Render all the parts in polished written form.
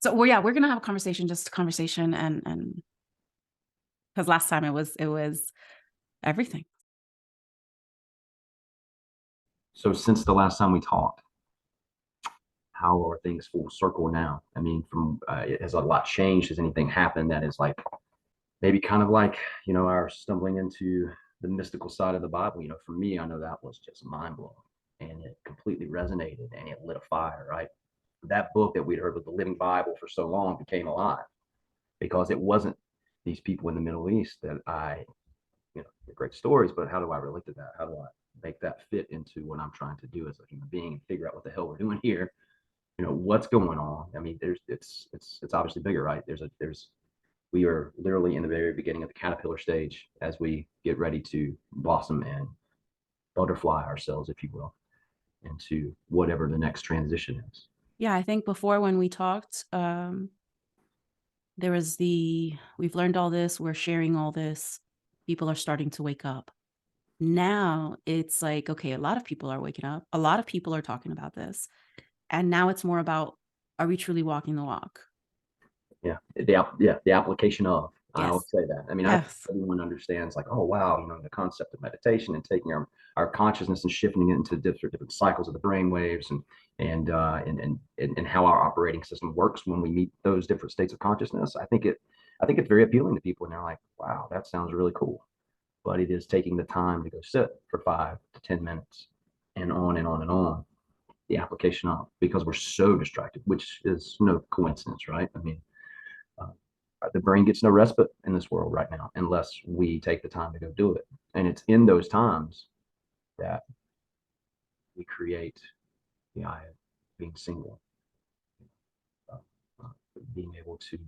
So, well, yeah, we're gonna have a conversation, just a conversation, and because last time it was everything. So since the last time we talked, how are things full circle now? I mean, from has a lot changed? Has anything happened that is like maybe kind of like our stumbling into the mystical side of the Bible? For me, I know that was just mind blowing, and it completely resonated, and it lit a fire. Right, that book that we'd heard was the Living Bible for so long became alive because it wasn't these people in the Middle East that great stories, but how do I relate to that? How do I make that fit into what I'm trying to do as a human being and figure out what the hell we're doing here? What's going on. I mean, there's it's obviously bigger, right? There's we are literally in the very beginning of the caterpillar stage as we get ready to blossom and butterfly ourselves, if you will, into whatever the next transition is. Yeah, I think before when we talked, there was we've learned all this, we're sharing all this, people are starting to wake up. Now it's like, okay, a lot of people are waking up, a lot of people are talking about this, and now it's more about, are we truly walking the walk? The application of, I always Yes. say that. I mean, I think Yes. everyone understands like, oh wow, the concept of meditation and taking our consciousness and shifting it into different cycles of the brain waves and how our operating system works when we meet those different states of consciousness. I think it's very appealing to people, and they're like, wow, that sounds really cool. But it is taking the time to go sit for 5 to 10 minutes and on and on and on the application of, because we're so distracted, which is no coincidence, right? I mean, uh, the brain gets no respite in this world right now unless we take the time to go do it. And it's in those times that we create the eye of being single, uh, uh, being able to.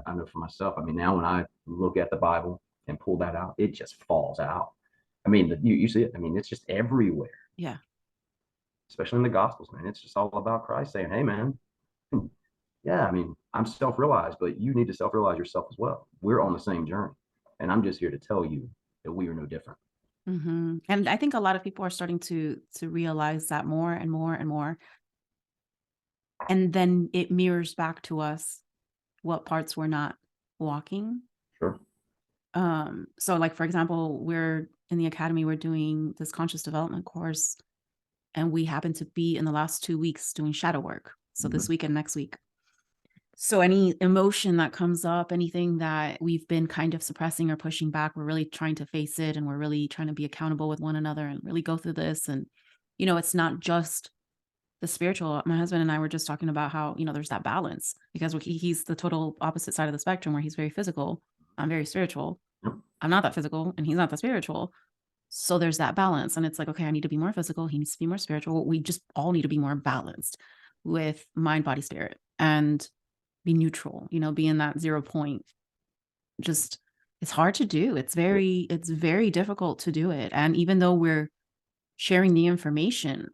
I know for myself. I mean, now when I look at the Bible and pull that out, it just falls out. I mean, you see it. I mean, it's just everywhere, Yeah. especially in the Gospels, man. It's just all about Christ saying, "Hey, man, yeah, I mean, I'm self-realized, but you need to self-realize yourself as well. We're on the same journey, and I'm just here to tell you that we are no different." And I think a lot of people are starting to realize that more and more and more, and then it mirrors back to us what parts we're not walking. Sure. So like for example, we're in the academy, we're doing this conscious development course, and we happen to be in the last 2 weeks doing shadow work. So Mhm. this week and next week. So any emotion that comes up, anything that we've been kind of suppressing or pushing back, we're really trying to face it, and we're really trying to be accountable with one another and really go through this. And, it's not just the spiritual. My husband and I were just talking about how, there's that balance because he's the total opposite side of the spectrum where he's very physical. I'm very spiritual. Yep. I'm not that physical and he's not that spiritual. So there's that balance. And it's like, okay, I need to be more physical. He needs to be more spiritual. We just all need to be more balanced with mind, body, spirit, and be neutral, be in that 0 point. Just it's hard to do. It's very difficult to do it. And even though we're sharing the information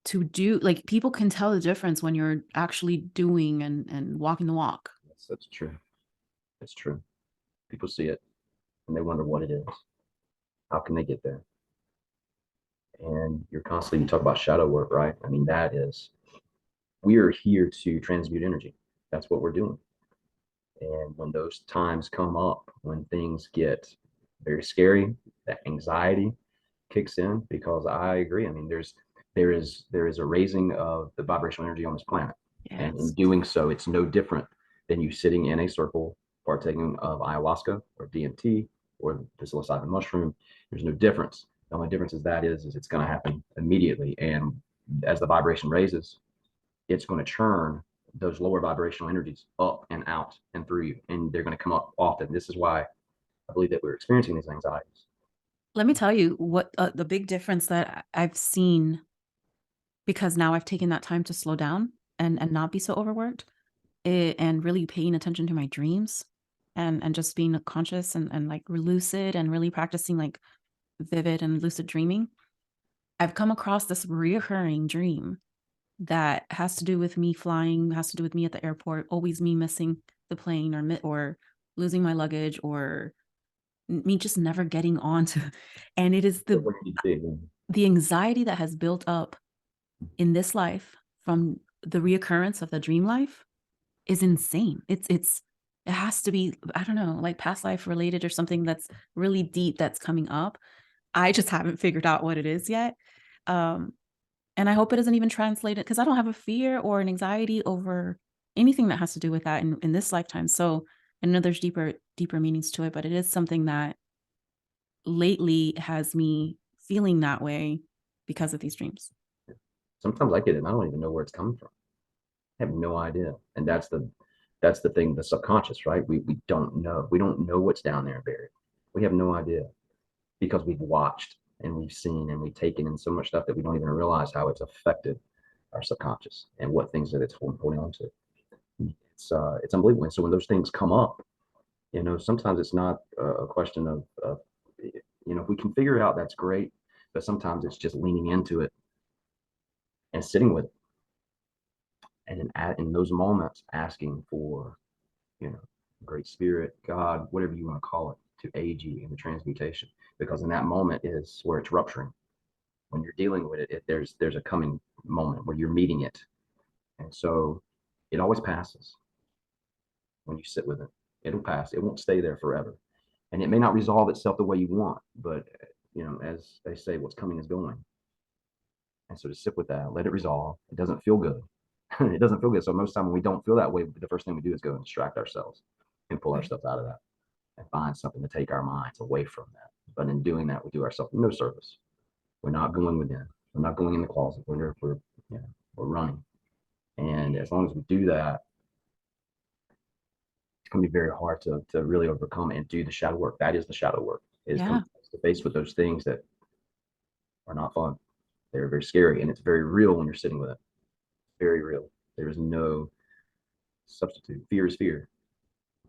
to do, like, people can tell the difference when you're actually doing and walking the walk. That's true. That's true. People see it and they wonder what it is. How can they get there? And you talk about shadow work, right? I mean, we are here to transmute energy. That's what we're doing. And when those times come up, when things get very scary, that anxiety kicks in, because I agree. I mean, there is a raising of the vibrational energy on this planet. And in Yes. doing so, it's no different than you sitting in a circle partaking of ayahuasca or DMT or the psilocybin mushroom. There's no difference. The only difference is it's going to happen immediately. And as the vibration raises, it's going to churn those lower vibrational energies up and out and through you, and they're going to come up often. This is why I believe that we're experiencing these anxieties. Let me tell you what, the big difference that I've seen, because now I've taken that time to slow down and not be so overworked, and really paying attention to my dreams, and just being conscious and like lucid and really practicing like vivid and lucid dreaming. I've come across this reoccurring dream that has to do with me flying, has to do with me at the airport, always me missing the plane or losing my luggage or me just never getting on to, and it is But what you see, the anxiety that has built up in this life from the reoccurrence of the dream life. is insane. It has to be, I don't know, like past life related or something that's really deep that's coming up. I just haven't figured out what it is yet. Um, and I hope it doesn't even translate it because I don't have a fear or an anxiety over anything that has to do with that in this lifetime. So I know there's deeper meanings to it, but it is something that lately has me feeling that way because of these dreams. Sometimes I get it and I don't even know where it's coming from. I have no idea. And that's the thing, the subconscious, right? We don't know. We don't know what's down there buried. We have no idea because we've watched and we've seen and we've taken in so much stuff that we don't even realize how it's affected our subconscious and what things that it's holding on to. It's unbelievable. And so when those things come up, sometimes it's not a question of if we can figure it out, that's great. But sometimes it's just leaning into it and sitting with it, and in those moments asking for, you know, great spirit, God, whatever you want to call it, to aid you in the transmutation. Because in that moment is where it's rupturing. When you're dealing with it, there's a coming moment where you're meeting it, and so it always passes when you sit with it. It'll pass. It won't stay there forever, and it may not resolve itself the way you want. But as they say, what's coming is going. And so to sit with that, let it resolve. It doesn't feel good. It doesn't feel good. So most time when we don't feel that way, the first thing we do is go and distract ourselves and pull Right. ourselves out of that and find something to take our minds away from that. But in doing that, we do ourselves no service. We're not going within. We're not going in the closet. We're running. And as long as we do that, it's going to be very hard to really overcome and do the shadow work. That is the shadow work, is coming Yeah. face to face with those things that are not fun. They're very scary, and it's very real when you're sitting with it. Very real. There is no substitute. Fear is fear.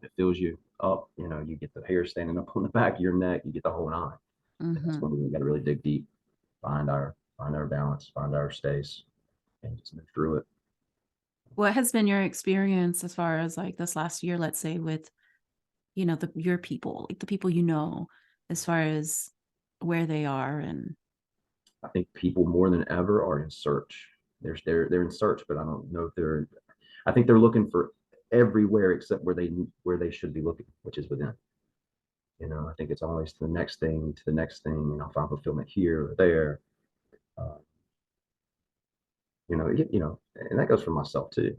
It fills you up. You get the hair standing up on the back of your neck. You get the whole nine. And that's Hmm. when we got to really dig deep, find our balance, find our space, and just move through it. What has been your experience as far as like this last year, let's say, with your people, like the people as far as where they are and I think people more than ever are in search. They're in search, but I don't know if they're. I think they're looking for everywhere except where they should be looking, which is within. I think it's always to the next thing, to the next thing. Find fulfillment here or there. Uh, and that goes for myself too.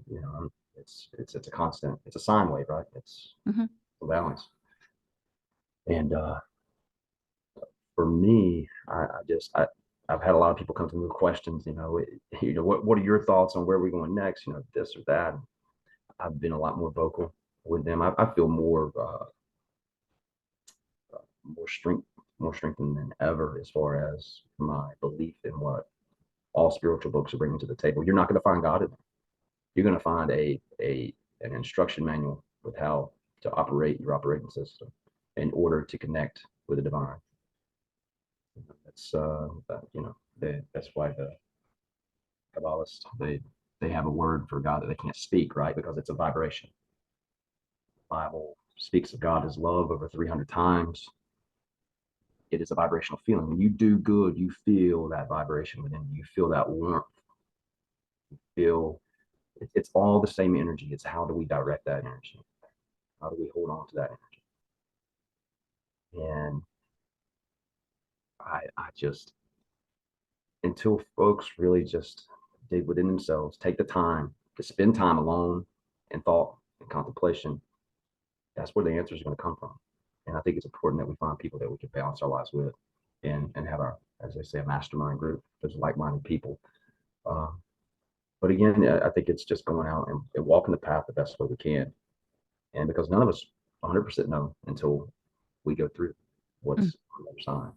It's a constant. It's a sine wave, right? It's Mhm. a balance. And for me, I've had a lot of people come to me with questions. What are your thoughts on where we're going next? This or that. I've been a lot more vocal with them. I feel more strength, more strengthened than ever as far as my belief in what all spiritual books are bringing to the table. You're not going to find God in them. You're going to find a an instruction manual with how to operate your operating system in order to connect with the divine. That's that's why the Kabbalists they have a word for God that they can't speak, right? Because it's a vibration. The Bible speaks of God as love over 300 times. It is a vibrational feeling. When you do good, you feel that vibration within you. You feel that warmth. You feel it's all the same energy. It's how do we direct that energy? How do we hold on to that energy? And I just until folks really just dig within themselves, take the time to spend time alone in thought and contemplation, that's where the answers are going to come from. And I think it's important that we find people that we can balance our lives with and have our, as they say, a mastermind group. There's like-minded people. Um, but again, I think it's just going out and walking the path the best way we can. And because none of us 100% know until we go through Mm. what's on the other side.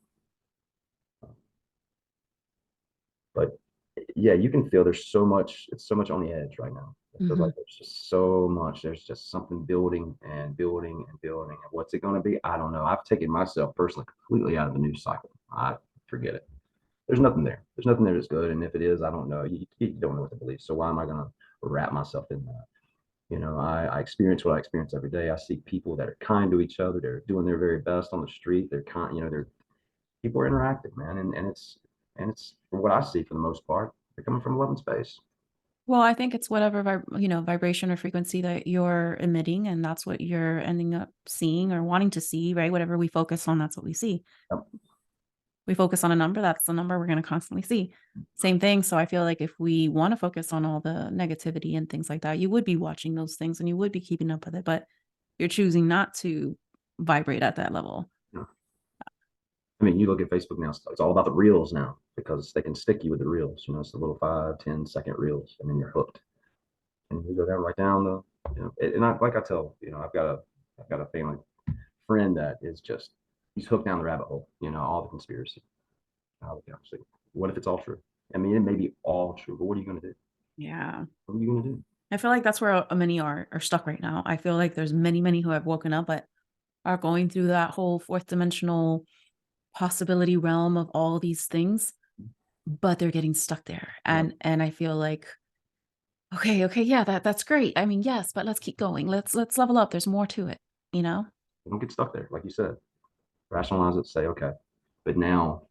But yeah, you can feel it's so much on the edge right now. It feels Mhm. like there's just so much. There's just something building and building and building. And what's it going to be? I don't know. I've taken myself personally completely out of the news cycle. I forget it. There's nothing there. There's nothing there that's good. And if it is, I don't know. You don't know what to believe. So why am I going to wrap myself in that? I experience what I experience every day. I see people that are kind to each other. They're doing their very best on the street. They're kind, they're people are interactive, man. And it's from what I see for the most part, they're coming from love and space. Well, I think it's whatever vibration or frequency that you're emitting, and that's what you're ending up seeing or wanting to see, right? Whatever we focus on, that's what we see. Yep. We focus on a number, that's the number we're going to constantly see. Same thing. So I feel like if we want to focus on all the negativity and things like that, you would be watching those things and you would be keeping up with it, but you're choosing not to vibrate at that level. Yeah. I mean, you look at Facebook now, it's all about the reels now because they can stick you with the reels. It's the little 5, 10 second reels, and then you're hooked. And you go down right down and like I tell, I've got a family friend that is just, he's hooked down the rabbit hole, all the conspiracy. So what if it's all true? I mean, it may be all true, but what are you going to do? Yeah. What are you going to do? I feel like that's where many are stuck right now. I feel like there's many who have woken up, but are going through that whole fourth dimensional possibility realm of all these things, but they're getting stuck there. Yeah. And I feel like, okay, yeah, that's great. I mean, yes, but let's keep going. Let's level up. There's more to it, you know? Don't get stuck there. Like you said, rationalize it, say, okay, but now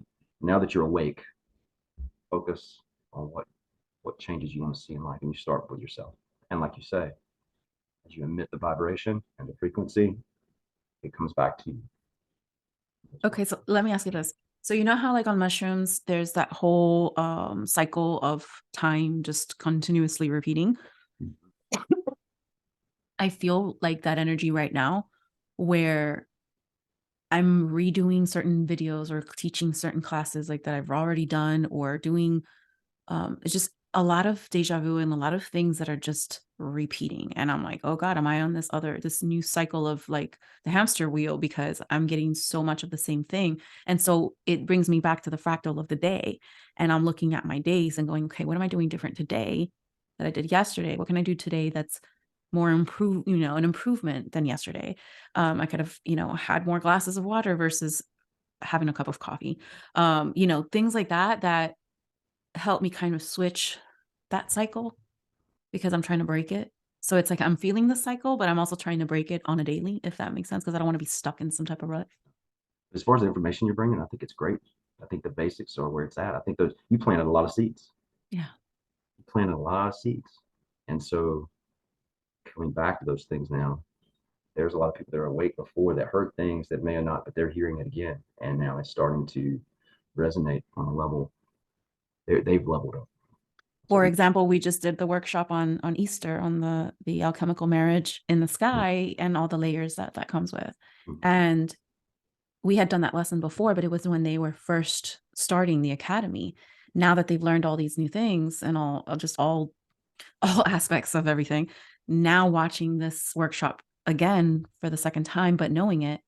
that you're awake, focus on what changes you want to see in life, and you start with yourself. And like you say, as you emit the vibration and the frequency, it comes back to you. Okay, so let me ask you this. So you know how like on mushrooms, there's that whole cycle of time just continuously repeating? I feel like that energy right now where I'm redoing certain videos or teaching certain classes like that I've already done or doing it's just a lot of deja vu and a lot of things that are just repeating. And I'm like, oh God, am I on this new cycle of like the hamster wheel because I'm getting so much of the same thing. And so it brings me back to the fractal of the day. And I'm looking at my days and going, okay, what am I doing different today that I did yesterday? What can I do today that's more an improvement than yesterday? I could have, had more glasses of water versus having a cup of coffee. Things like that help me kind of switch that cycle because I'm trying to break it. So it's like I'm feeling the cycle, but I'm also trying to break it on a daily, if that makes sense, because I don't want to be stuck in some type of rut. As far as the information you're bringing, I think it's great. I think the basics are where it's at. I think those you planted a lot of seeds. Yeah. You planted a lot of seeds, and so coming back to those things now, there's a lot of people that are awake before that heard things that may have not, but they're hearing it again, and now it's starting to resonate on a level they've leveled up. For So example, we just did the workshop on Easter on the alchemical marriage in the sky and all the layers that comes with. And we had done that lesson before, but it was when they were first starting the academy. Now that they've learned all these new things and all aspects of everything, now watching this workshop again for the second time, but knowing it,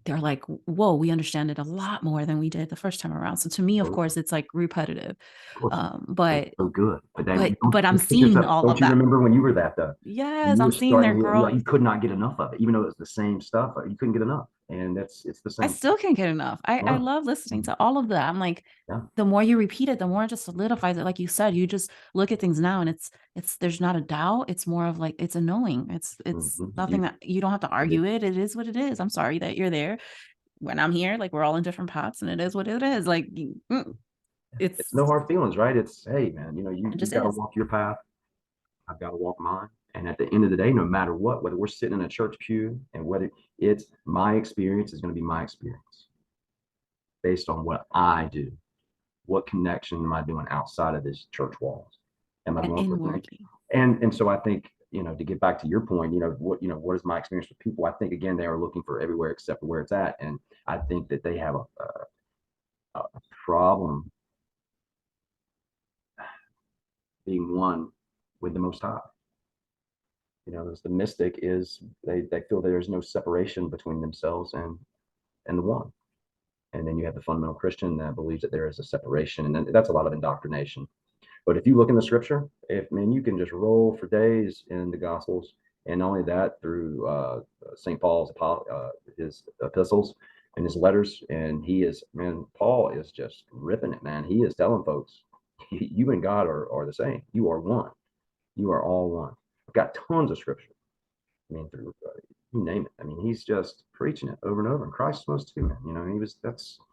they're like, whoa, we understand it a lot more than we did the first time around. So to me, of course, it's like repetitive. of course, it's But so good. But then but don't but I'm just pick seeing yourself. all Don't of you that. remember when you were that though? When Yes, you I'm were seeing their starting, growth. you could not get enough of it, even though it's the same stuff. You couldn't get enough, and it's the I same. still can't get enough. I Wow. love listening to all of that. I'm like, Yeah. the more you repeat it, the more it just solidifies it. Like you said, you just look at things now and it's there's not a doubt. It's more of like it's a knowing. It's Mhm. nothing that you don't have to It is. argue it. It is what it is. I'm sorry that you're there. When I'm here, like we're all in different paths and it is what it is. Like It's no it's hard feelings, right? It's hey, man, it you've just got to is. walk your path. I've got to walk mine. And at the end of the day, no matter what, whether we're sitting in a church pew and whether it's my experience is going to be my experience based on what I do. What connection am I doing outside of this church walls? Am I And doing it for them? inwardly. And so I think, to get back to your point, what is my experience with people? I think again they are looking for everywhere except for where it's at. And I think that they have a problem being one with the most high. As the mystic is they feel there's no separation between themselves and the one. And then you have the fundamental Christian that believes that there is a separation, and then that's a lot of indoctrination. But if you look in the scripture, if man, you can just roll for days in the Gospels, and not only that, through St. Paul's his epistles and his letters, and Paul is just ripping it, man. He is telling folks, you and God are the same. You are one. You are all one. I've got tons of scripture. I mean, through you name it. I mean, he's just preaching it over and over, and Christ was too, man. He was.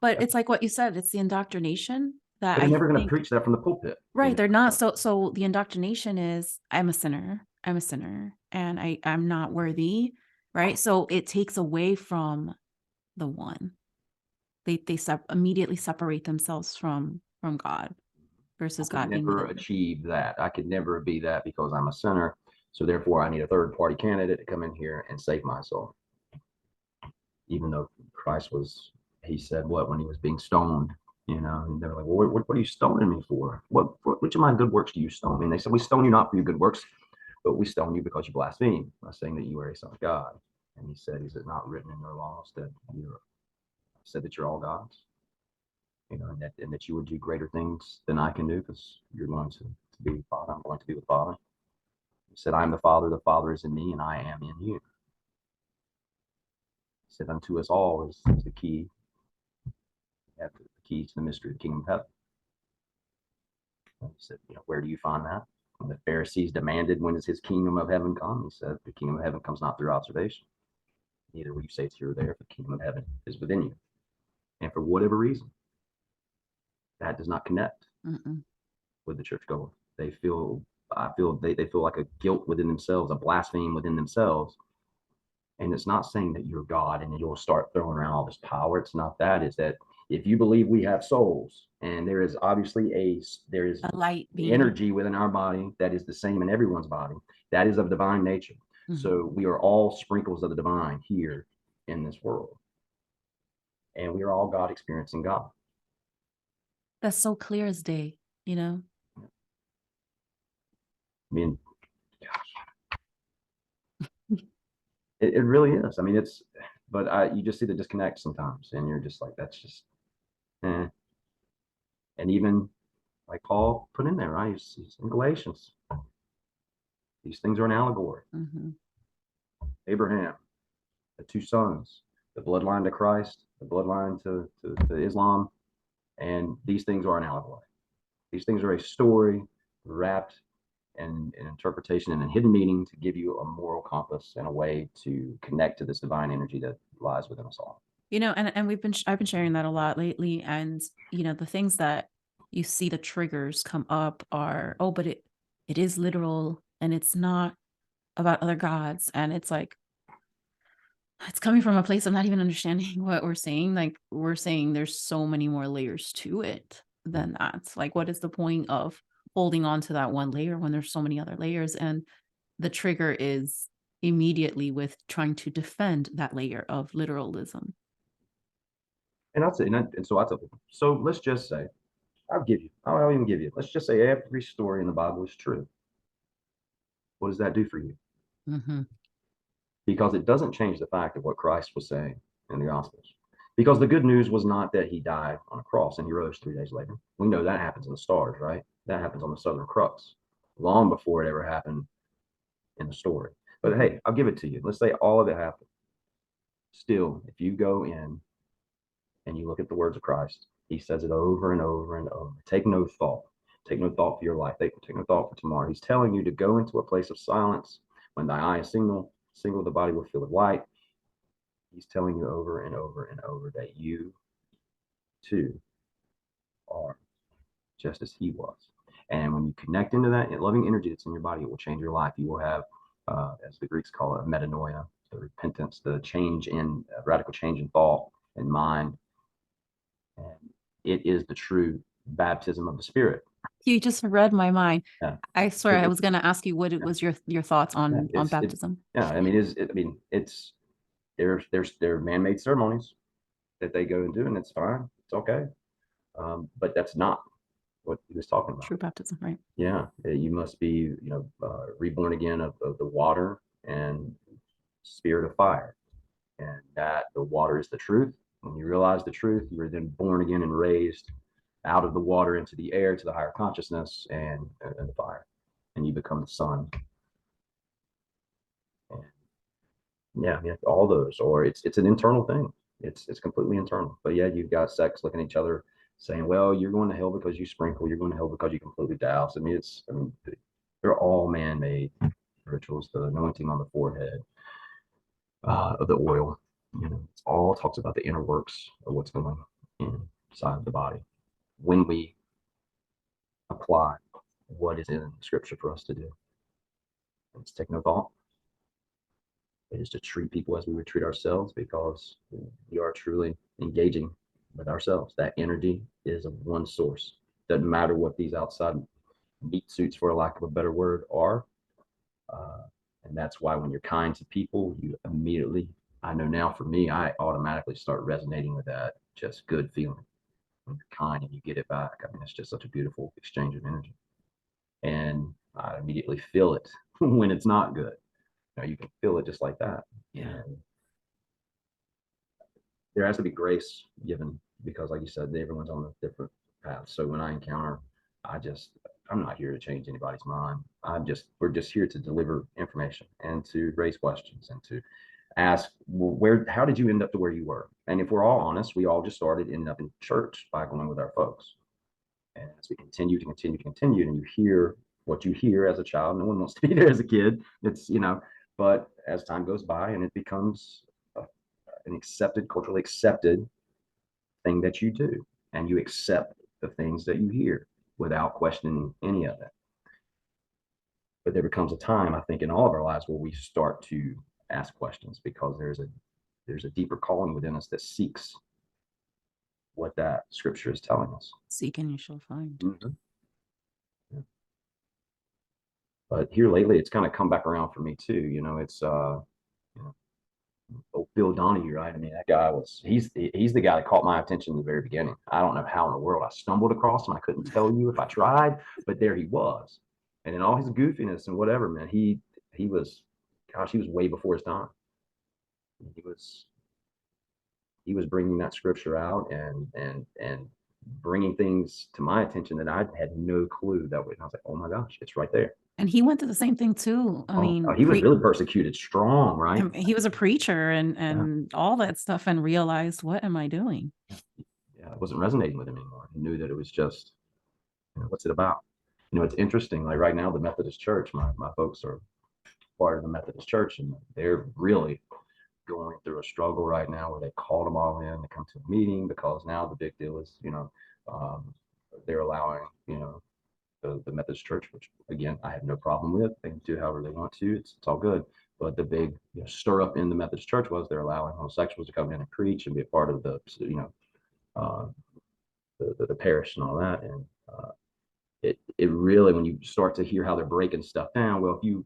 But it's like what you said, it's the indoctrination. that But they're I never going to think, preach that from the pulpit. right, they're not. So the indoctrination is, I'm a sinner, and I'm not worthy, right? So it takes away from the one. They immediately separate themselves from God I versus could God being never within them. achieve that. I could never be that because I'm a sinner. So therefore, I need a third party candidate to come in here and save my soul. Even though Christ was, he said what when he was being stoned, and they're like, well, what are you stoning me for? Which of my good works do you stone me? And they said, we stone you not for your good works, but we stone you because you blaspheme by saying that you are a son of God. And he said, is it not written in your laws that you said that you're all gods? And that you would do greater things than I can do because you're going to be with Father. I'm going to be with Father. He said, I am the Father is in me, and I am in you. He said, unto us all is the key. The key to the mystery of the kingdom of heaven. And he said, where do you find that? When the Pharisees demanded, when does his kingdom of heaven come? He said, the kingdom of heaven comes not through observation. Neither will you say it's here or there, if the kingdom of heaven is within you. And for whatever reason, that does not connect with the churchgoer. They feel, they feel like a guilt within themselves, a blaspheme within themselves. And it's not saying that you're God and you'll start throwing around all this power. It's not that. It's that if you believe we have souls, and there is obviously there is A light being energy within our body that is the same in everyone's body, that is of divine nature. So we are all sprinkles of the divine here in this world, and we are all God experiencing God. That's so clear as day, I mean, it really is. I mean, but you just see the disconnect sometimes, and you're just like, that's just, eh. And even like Paul put in there, right? He's in Galatians. These things are an allegory. Abraham, the two sons, the bloodline to Christ, the bloodline to Islam, and these things are an allegory. These things are a story wrapped in interpretation and a hidden meaning to give you a moral compass and a way to connect to this divine energy that lies within us all. And I've been sharing that a lot lately, and the things that you see the triggers come up are, oh, but it is literal, and it's not about other gods, and it's like, it's coming from a place of not even understanding what we're saying. Like, we're saying there's so many more layers to it than that. Like, what is the point of holding on to that one layer when there's so many other layers? And the trigger is immediately with trying to defend that layer of literalism. And I'll say, and so I tell people, so let's just say, I'll even give you, let's just say every story in the Bible is true. What does that do for you? Because it doesn't change the fact of what Christ was saying in the Gospels. Because the good news was not that he died on a cross and he rose 3 days later. We know that happens in the stars, right? That happens on the Southern Cross, long before it ever happened in the story. But hey, I'll give it to you. Let's say all of it happened. Still, if you go in and you look at the words of Christ, he says it over and over and over. Take no thought. Take no thought for your life. Take no thought for tomorrow. He's telling you to go into a place of silence. When thy eye is single, the body will fill with light. He's telling you over and over and over that you too are just as he was. And when you connect into that loving energy that's in your body, it will change your life. You will have, as the Greeks call it, metanoia, the repentance, the radical change in thought and mind. And it is the true baptism of the Spirit. You just read my mind. Yeah. I swear I was going to ask you what it was your thoughts on baptism. I mean, they're man-made ceremonies that they go and do, and it's fine. It's okay. But that's not what he was talking about. True baptism, right? Yeah, you must be, reborn again of the water and spirit of fire, and that the water is the truth. When you realize the truth, you are then born again and raised out of the water into the air to the higher consciousness and the fire, and you become the son. And yeah, I mean, all those, or it's an internal thing. It's completely internal. But yeah, you've got sects looking at each other, saying, "Well, you're going to hell because you sprinkle. You're going to hell because you completely douse." I mean, they're all man-made rituals. The anointing on the forehead, of the oil. It all talks about the inner works of what's going inside of the body. When we apply what is in Scripture for us to do. It's take no thought. It is to treat people as we would treat ourselves, because we are truly engaging with ourselves. That energy is of one source. Doesn't matter what these outside meat suits, for lack of a better word, are. And that's why when you're kind to people, you immediately, I know now for me, I automatically start resonating with that just good feeling. When you're kind and you get it back, I mean, it's just such a beautiful exchange of energy. And I immediately feel it when it's not good. You can feel it just like that. Yeah. And there has to be grace given, because, like you said, everyone's on a different path. So when I encounter, I'm not here to change anybody's mind. We're just here to deliver information and to raise questions and to ask, well, how did you end up to where you were? And if we're all honest, we all just started ending up in church by going with our folks. And as we continue to continue to continue, and you hear what you hear as a child, no one wants to be there as a kid. But as time goes by and it becomes an accepted, culturally accepted thing that you do, and you accept the things that you hear without questioning any of it. But there becomes a time, I think, in all of our lives where we start to ask questions, because there's a deeper calling within us that seeks what that Scripture is telling us. Seek and you shall find. Mm-hmm. Yeah. But here lately, it's kind of come back around for me too. It's Bill Donahue, right? I mean, that guy he's the guy that caught my attention in the very beginning. I don't know how in the world I stumbled across him. I couldn't tell you if I tried, but there he was. And in all his goofiness and whatever, man, he was, gosh, he was way before his time. He was bringing that Scripture out and bringing things to my attention that I had no clue that way. And I was like, oh my gosh, it's right there. And he went through the same thing too. I mean, he was really persecuted strong, right? He was a preacher and all that stuff, and realized, what am I doing? Yeah, it wasn't resonating with him anymore. He knew that it was just, what's it about? It's interesting. Like right now, the Methodist Church, my folks are part of the Methodist Church, and they're really going through a struggle right now where they called them all in to come to a meeting, because now the big deal is, they're allowing, the Methodist Church, which again, I have no problem with. They can do however they want to. It's all good. But the big stir up in the Methodist Church was they're allowing homosexuals to come in and preach and be a part of the, the parish and all that. And it really, when you start to hear how they're breaking stuff down, well, if you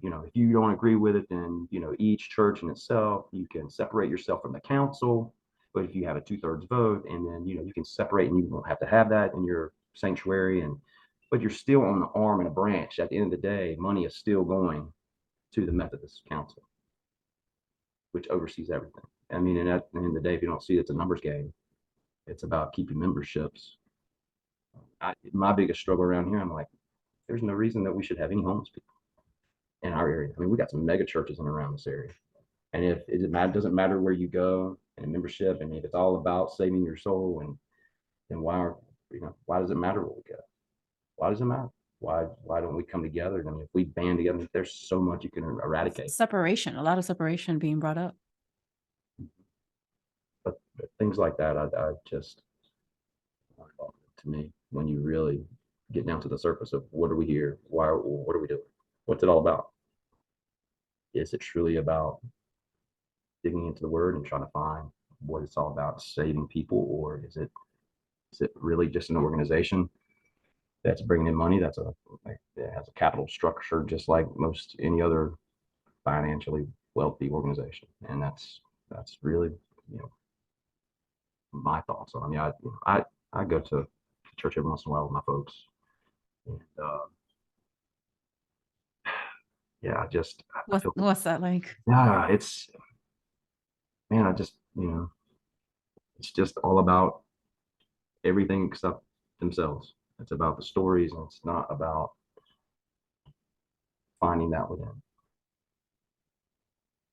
don't agree with it, then each church in itself, you can separate yourself from the council. But if you have a 2/3 vote, and then you can separate, and you don't have to have that in your sanctuary, but you're still on the arm and a branch. At the end of the day, money is still going to the Methodist Council, which oversees everything. I mean, and at the end of the day, if you don't see it, it's a numbers game. It's about keeping memberships. My biggest struggle around here, I'm like, there's no reason that we should have any homeless people in our area. I mean, we got some mega churches in and around this area. And if it doesn't matter where you go in a membership, and if it's all about saving your soul, and then why does it matter where we go? Why does it matter? Why don't we come together? I mean, if we band together, there's so much you can eradicate. Separation, a lot of separation being brought up. But things like that, I just, to me, when you really get down to the surface of what are we here? What are we doing? What's it all about? Is it truly about digging into the Word and trying to find what it's all about, saving people, or is it really just an organization that's bringing in money, that has a capital structure just like most any other financially wealthy organization? And that's really my thoughts on it. I mean, I go to church every once in a while with my folks, and yeah, What's that like? Yeah, it's, man, it's just all about everything except themselves. It's about the stories, and it's not about finding that within.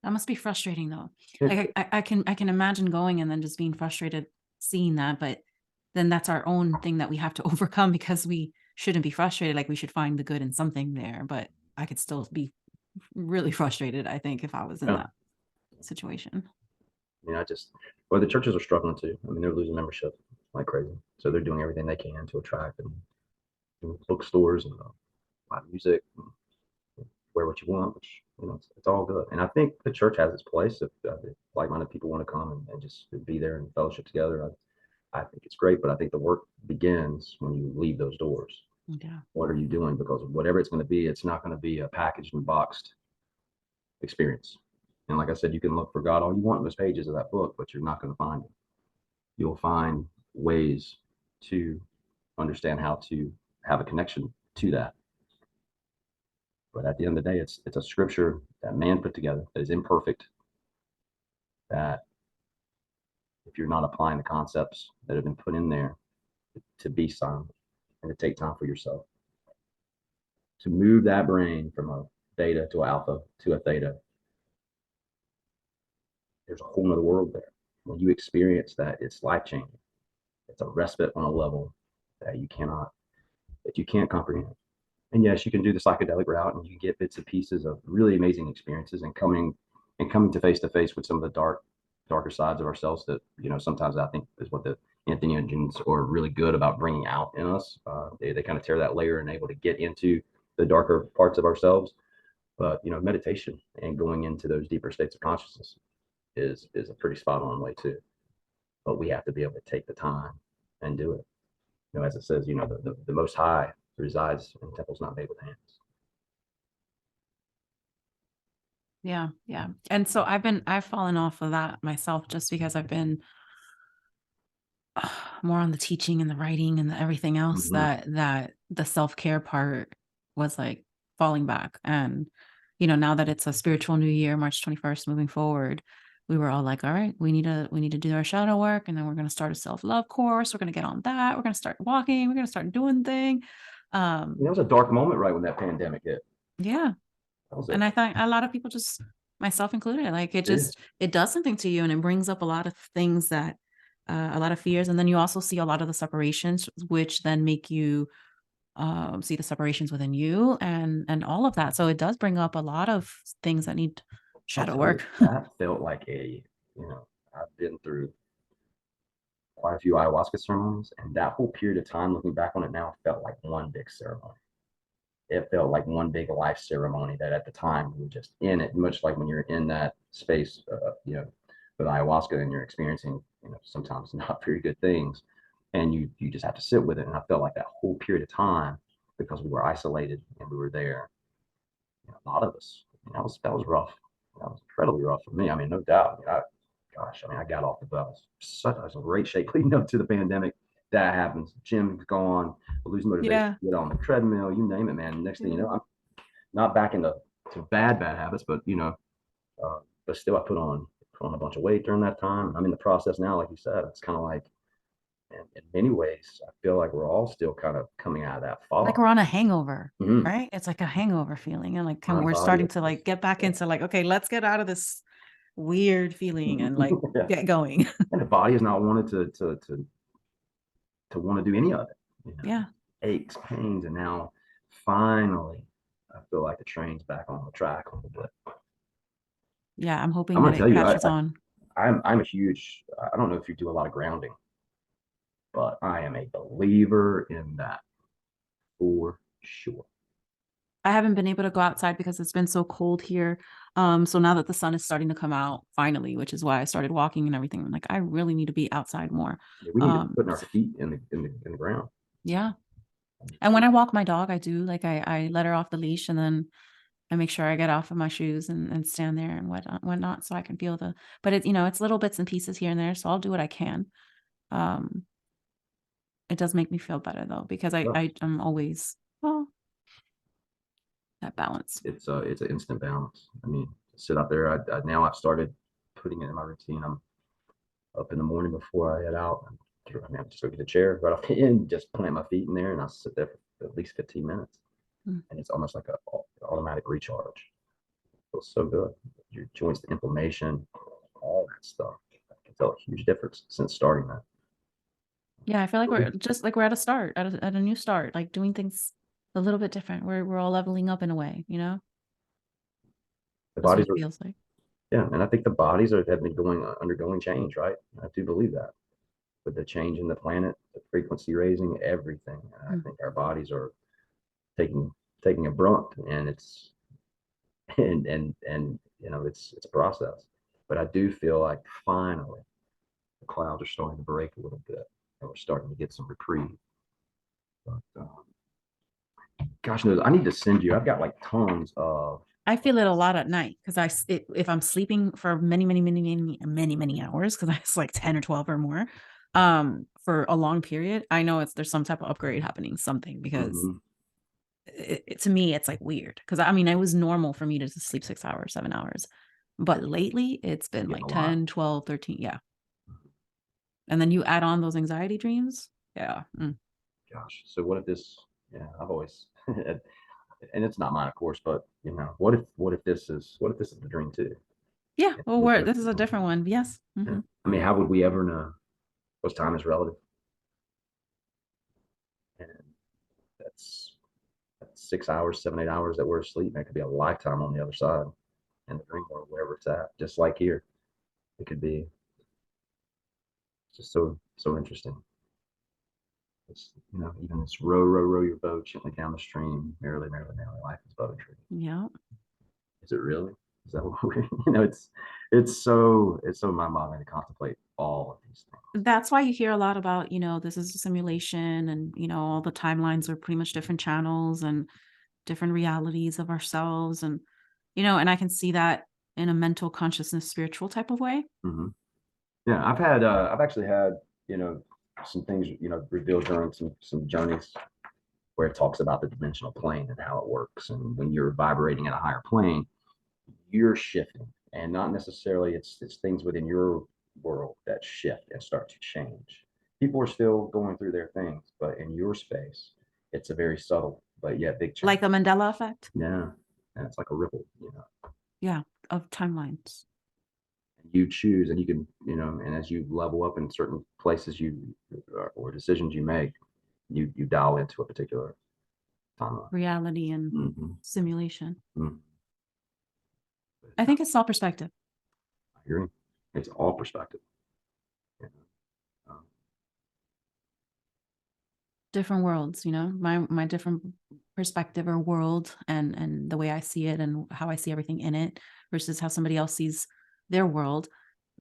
That must be frustrating though. Like I can imagine going and then just being frustrated seeing that, but then that's our own thing that we have to overcome, because we shouldn't be frustrated. Like, we should find the good in something there, but I could still be really frustrated, I think, if I was in that situation. I mean, the churches are struggling too. I mean, they're losing membership like crazy. So they're doing everything they can to attract bookstores and buy music, and wear what you want, which it's all good. And I think the church has its place if like-minded people want to come and just be there and fellowship together. I think it's great, but I think the work begins when you leave those doors. Yeah. What are you doing? Because whatever it's going to be, it's not going to be a packaged and boxed experience. And like I said, you can look for God all you want in those pages of that book, but you're not going to find it. You'll find ways to understand how to have a connection to that. But at the end of the day, it's a scripture that man put together that is imperfect. That if you're not applying the concepts that have been put in there to be silent and to take time for yourself, to move that brain from a beta to an alpha to a theta, there's a whole nother world there. When you experience that, it's life changing. It's a respite on a level that you can't comprehend. And yes, you can do the psychedelic route and you can get bits and pieces of really amazing experiences and coming to face with some of the darker sides of ourselves that sometimes I think is what the entheogens are really good about bringing out in us. They kind of tear that layer and able to get into the darker parts of ourselves. But meditation and going into those deeper states of consciousness is a pretty spot on way too. But we have to be able to take the time and do it. As it says, the Most High resides in temples not made with hands. Yeah. Yeah. And so I've fallen off of that myself just because I've been more on the teaching and the writing and the everything else Mm-hmm. that the self-care part was like falling back. And now that it's a spiritual new year, March 21st, moving forward, we were all like, all right, we need to do our shadow work, and then we're going to start a self-love course. We're going to get on that. We're going to start walking. We're going to start doing thing. It was a dark moment right when that pandemic hit. Yeah. That was And I think a lot of people, just myself included, like it. it does something to you, and it brings up a lot of things that a lot of fears. And then you also see a lot of the separations, which then make you see the separations within you and all of that. So it does bring up a lot of things that need I'll shadow tell you, work. that felt like I've been through quite a few ayahuasca ceremonies, and that whole period of time, looking back on it now, felt like one big ceremony. It felt like one big life ceremony that at the time we were just in it, much like when you're in that space, with ayahuasca and you're experiencing, sometimes not very good things. And you just have to sit with it. And I felt like that whole period of time, because we were isolated and we were there, a lot of us, that was rough. That was incredibly rough for me. I mean, no doubt. I got off the bus. I was in great shape leading up to the pandemic. That happens. Gym's gone. I lose motivation. Yeah. Get on the treadmill. You name it, man. Next thing you know, I'm not back into to bad habits, but but still, I put on a bunch of weight during that time. I'm in the process now, like you said. It's kind of like, in many ways, I feel like we're all still kind of coming out of that Like fog. we're on a hangover, Mm-hmm. right? It's like a hangover feeling. And like Mind, we're body, starting to like get back yeah. into like, okay, let's get out of this weird feeling and like Yeah. get going. And the body has not wanted to want to do any of it. Yeah. Aches, pains, and now finally, I feel like the train's back on the track a little bit. Yeah. I'm hoping I'm that gonna tell it you, catches on. I'm a huge. I don't know if you do a lot of grounding, but I am a believer in that for sure. I haven't been able to go outside because it's been so cold here. So now that the sun is starting to come out finally, which is why I started walking and everything, I'm like, I really need to be outside more. Yeah, we need to be Um, putting our feet in the ground. yeah. And when I walk my dog, I do like I let her off the leash, and then I make sure I get off of my shoes and stand there and whatnot, so I can feel but it's little bits and pieces here and there. So I'll do what I can. Um, it does make me feel better though, because Well, I'm always, well, that balance. it's an instant balance. I mean, sit out there. Now I've started putting it in my routine. I'm up in the morning before I head out. I just go get a chair right off the end, just plant my feet in there, and I'll sit there for at least 15 minutes. Mm. And it's almost like a automatic recharge. It feels so good. Your joints, the inflammation, all that stuff. I can tell a huge difference since starting that. Yeah, I feel like we're just like we're at a start, at a new start, like doing things a little bit different. We're all leveling up in a way, The That's what bodies it are, feels like. yeah, and I think the bodies have been undergoing change, right? I do believe that with the change in the planet, the frequency raising, everything. And I Mm. think our bodies are taking a brunt, and it's and it's a process. But I do feel like finally the clouds are starting to break a little bit, and we're starting to get some reprieve. But gosh knows, I need to send you. I've got like tons of. I feel it a lot at night because if I'm sleeping for many hours, because it's like 10 or 12 or more, for a long period, I know there's some type of upgrade happening, something, because Mhm. to me it's like weird, because I mean it was normal for me to just sleep 6 hours, 7 hours, but lately it's been Getting like a lot. 10, 12, 13. Yeah. And then you add on those anxiety dreams. Yeah. Gosh. So what if this? Yeah, I've always, and it's not mine, of course, but what if this is the dream too? Yeah. And Well, we this both is keep a on different dreaming. one. Yes. Yeah. I mean, how would we ever know? Because time is relative, and that's 6 hours, 7, 8 hours that we're asleep. That could be a lifetime on the other side in the dream world, wherever it's at. Just like here, it could be just so interesting. It's, even this row your boat gently down the stream, merrily, merrily, merrily, life is poetry. Yeah. Is it really? Is that what we're, it's so mind-boggling to contemplate all of these things. That's why you hear a lot about, this is a simulation, and, all the timelines are pretty much different channels and different realities of ourselves. And, and I can see that in a mental consciousness, spiritual type of way. Hmm. Yeah, I've actually had, you know, some things, revealed during some journeys where it talks about the dimensional plane and how it works. And when you're vibrating at a higher plane, you're shifting, and not necessarily it's things within your world that shift and start to change. People are still going through their things, but in your space, it's a very subtle but yet big change. Like the Mandela effect. Yeah, and it's like a ripple, Yeah. Of timelines. you choose, and you can, and as you level up in certain places or decisions you make, you dial into a particular timeline. Reality and Hmm. simulation. Hmm. I think it's all perspective. I agree. It's all perspective. You know? Different worlds, my different perspective or world, and the way I see it and how I see everything in it versus how somebody else sees their world.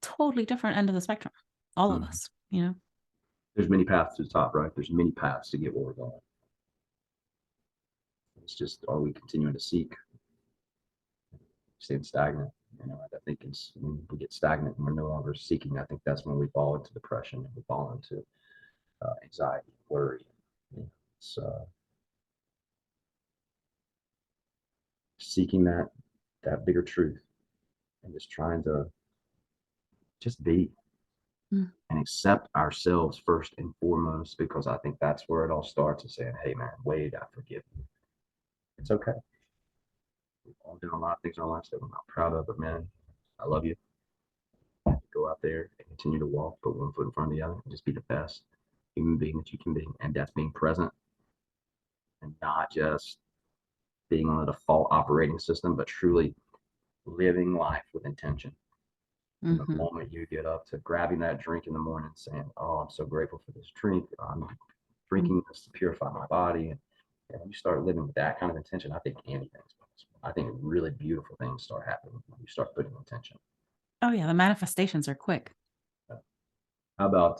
Totally different end of the spectrum. All of Mhm. us. There's many paths to the top, right? There's many paths to get where we're going. It's just, are we continuing to seek, staying stagnant? I think it's when we get stagnant and we're no longer seeking. I think that's when we fall into depression and we fall into anxiety, worry. It's seeking that bigger truth and just trying to just be Mm. and accept ourselves first and foremost, because I think that's where it all starts, is saying, hey man, Wade, I forgive you. It's okay. We've all done a lot of things in our lives that we're not proud of, but man, I love you. Go out there and continue to walk, put one foot in front of the other, and just be the best human being that you can be. And that's being present and not just being on a default operating system, but truly living life with intention. From the Hmm. moment you get up to grabbing that drink in the morning, saying, oh, I'm so grateful for this drink. I'm drinking this to purify my body. And when you start living with that kind of intention, I think anything's possible. I think really beautiful things start happening when you start putting intention. Oh yeah, the manifestations are quick. How about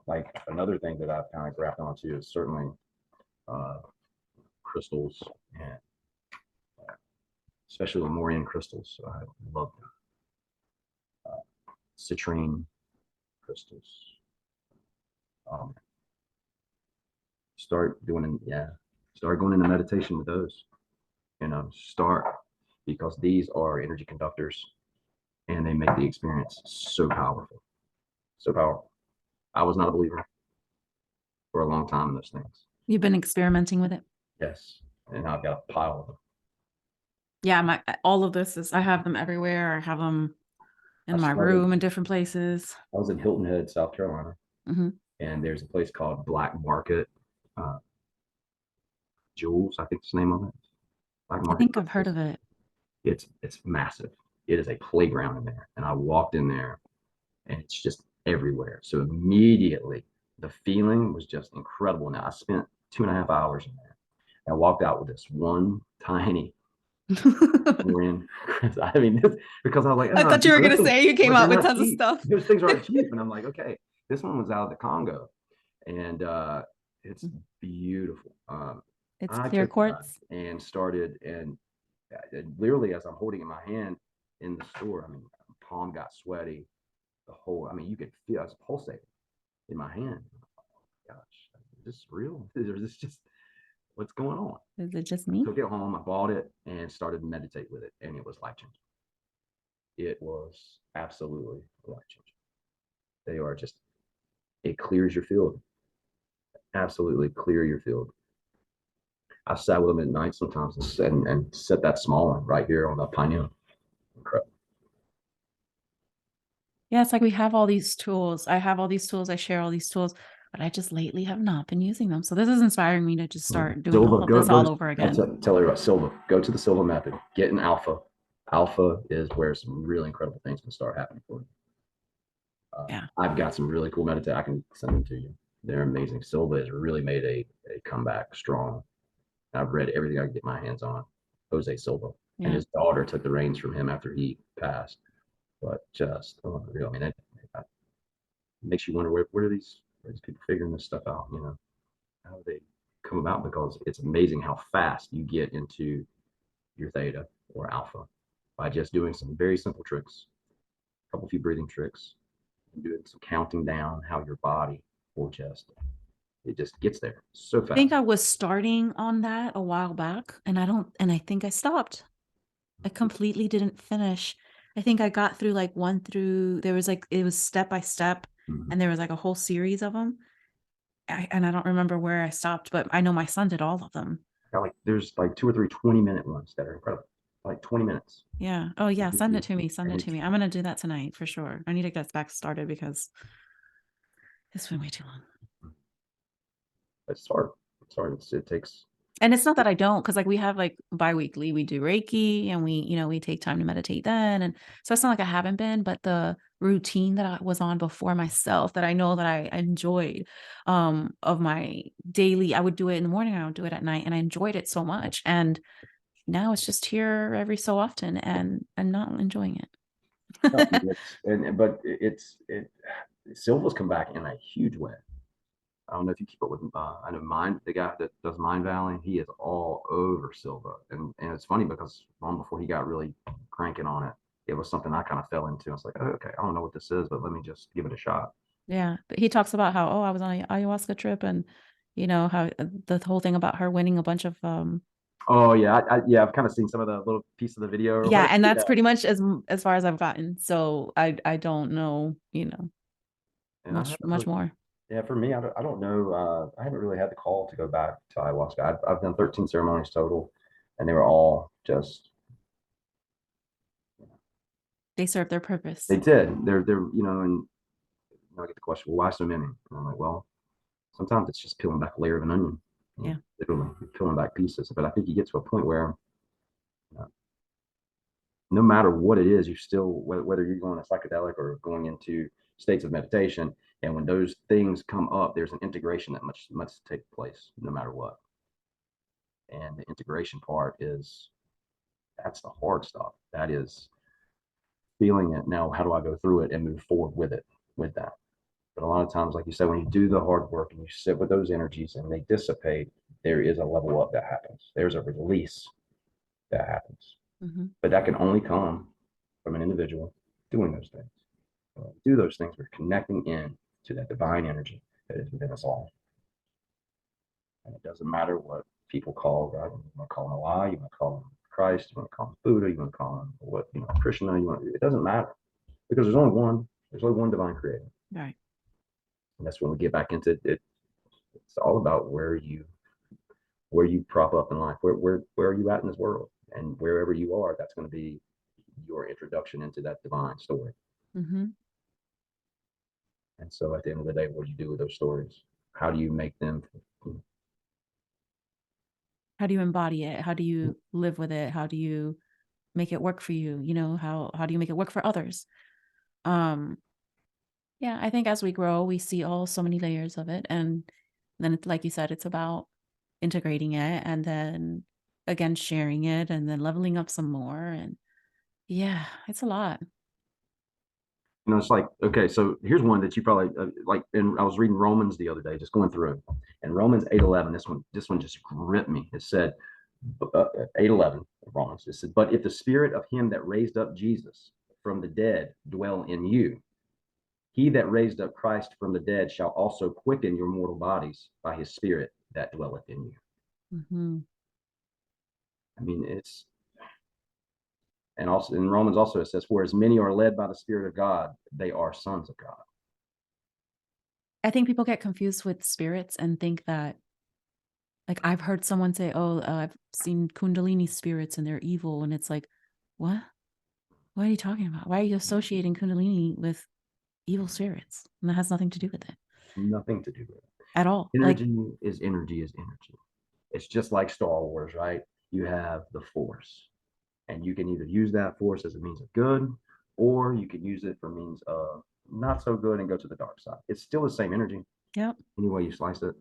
like another thing that I've kind of grabbed onto is certainly uh, crystals, and especially Lemurian crystals. I love citrine crystals. Um, start doing, yeah, start going into meditation with those. Start, because these are energy conductors, and they make the experience so powerful, so powerful. I was not a believer for a long time in those things. You've been experimenting with it. Yes, and I've got a pile of them. Yeah, all of this is, I have them everywhere. I have them I in my started. room in different places. I was in Hilton Head, South Carolina, Hmm. and there's a place called Black Market uh, Jewels. I think that's the name of it. Black I Market think I've heard Crystals. of it. It's massive. It is a playground in there, and I walked in there, and it's just everywhere. So immediately the feeling was just incredible. Now I spent 2.5 hours in there. I walked out with this one tiny win. I mean, because I was like, I oh, thought you were gonna say you came but they're out with not tons of cheap. stuff. Those things aren't cheap. And I'm like, okay, this one was out of the Congo, and it's beautiful. It's I clear took that quartz. and started, and literally as I'm holding in my hand in the store, I mean, my palm got sweaty. The whole, I mean, you could feel it was pulsating in my hand. Gosh, is this real? Is this just what's going on? Is it just I me? took it home, I bought it, and started to meditate with it, and it was life changing. It was absolutely life changing. They are just, it clears your field, absolutely clear your field. I sat with them at night sometimes and set that small one right here on the pineal. Incredible. Yeah, it's like we have all these tools. I have all these tools. I share all these tools, but I just lately have not been using them. So this is inspiring me to just start doing all Silva, of this go all to, over I'll again. tell you about Silva. Go to the Silva method. Get an alpha. Alpha is where some really incredible things can start happening for you. Yeah. I've got some really cool meditate. I can send them to you. They're amazing. Silva has really made a comeback strong. I've read everything I can get my hands on. Jose Silva, and Yeah. his daughter took the reins from him after he passed. But just unreal. I mean, it makes you wonder where are these people figuring this stuff out? You know, how do they come about? Because it's amazing how fast you get into your theta or alpha by just doing some very simple tricks, a couple few breathing tricks, and doing some counting down how your body will just it just gets there so I think fast. I was starting on that a while back and I think I stopped. I completely didn't finish. I think I got through like one through, there was like, it was step by step Mhm. and there was like a whole series of them. And I don't remember where I stopped, but I know my son did all of them. Got like there's like 2 or 3 20-minute ones that are incredible, like 20 minutes. Yeah. Oh yeah. Send it to me. Send And it to me. I'm gonna do that tonight for sure. I need to get back started because it's been way too long. it's hard. It's hard. It takes. And it's not that I don't, because like we have like biweekly, we do Reiki and we take time to meditate then. And so it's not like I haven't been, but the routine that I was on before myself that I know that I enjoyed of my daily, I would do it in the morning, I would do it at night, and I enjoyed it so much. And now it's just here every so often and not enjoying No, it. but Silva's come back in a huge way. I don't know if you keep up with I know Mind, the guy that does Mind Valley, he is all over Silva. And it's funny because long before he got really cranking on it, it was something I kind of fell into. I was like, oh, okay, I don't know what this is, but let me just give it a shot. Yeah, but he talks about how, oh, I was on a ayahuasca trip and how the whole thing about her winning a bunch of Oh yeah, yeah, I've kind of seen some of the little piece of the video or yeah, whatever. and that's Yeah, pretty much as far as I've gotten. So I don't know, and I haven't much really. more. Yeah, for me, I don't know. I haven't really had the call to go back to ayahuasca. I've done 13 ceremonies total, and they were all just They serve their they purpose. did. They're and I get the question, well, why so many? And I'm like, well, sometimes it's just peeling back a layer of an onion, Yeah. literally peeling back pieces. But I think you get to a point where uh, no matter what it is, you still whether you're going to psychedelic or going into states of meditation, and when those things come up, there's an integration that must take place no matter what. And the integration part is that's the hard stuff. That is feeling it. Now, how do I go through it and move forward with it with that? But a lot of times, like you said, when you do the hard work and you sit with those energies and they dissipate, there is a level up that happens. There's a release that happens. Hmm. But that can only come from an individual doing those things. Do those things, we're connecting in to that divine energy that is within us all. And it doesn't matter what people call God. You want to call him Allah, you want to call him Christ, you want to call him Buddha, you want to call him Krishna, it doesn't matter. Because there's only one divine creator. Right. And that's when we get back into it. It's all about where you prop up in life. Where are you at in this world? And wherever you are, that's going to be your introduction into that divine story. Hmm. And so at the end of the day, what do you do with those stories? How do you make them? How do you embody it? How do you live with it? How do you make it work for you? How do you make it work for others? Um, Yeah, I think as we grow, we see so many layers of it, and then like you said, it's about integrating it and then again sharing it and then leveling up some more, and yeah, it's a lot. It's like, okay, so here's one that you probably like. And I was reading Romans the other day, just going through it. And Romans 8:11, this one just gripped me. It said, 8:11, Romans. It said, but if the spirit of him that raised up Jesus from the dead dwell in you, he that raised up Christ from the dead shall also quicken your mortal bodies by his spirit that dwelleth in you. Mhm. I mean, and also in Romans also it says, for as many are led by the Spirit of God, they are sons of God. I think people get confused with spirits and think that like, I've heard someone say, "Oh, I've seen kundalini spirits and they're evil," and it's like, "What? What are you talking about? Why are you associating kundalini with evil spirits?" And that has nothing to do with it Nothing to do with it. at all. Like, Energy is energy is energy. It's just like Star Wars, right? You have the Force, and you can either use that Force as a means of good, or you can use it for means of not so good and go to the dark side. It's still the same energy, yep. any way you slice it.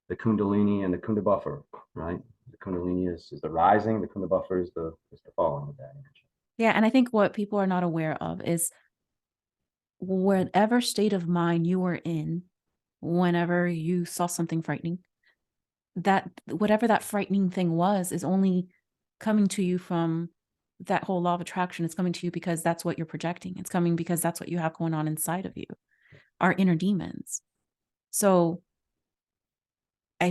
The Kundalini and the Kunda buffer, right? The Kundalini is the rising, the Kunda buffer is the falling of that energy. Yeah, and I think what people are not aware of is whatever state of mind you were in whenever you saw something frightening, that whatever that frightening thing was is only coming to you from that whole law of attraction. It's coming to you because that's what you're projecting. It's coming because that's what you have going on inside of you, our inner demons. So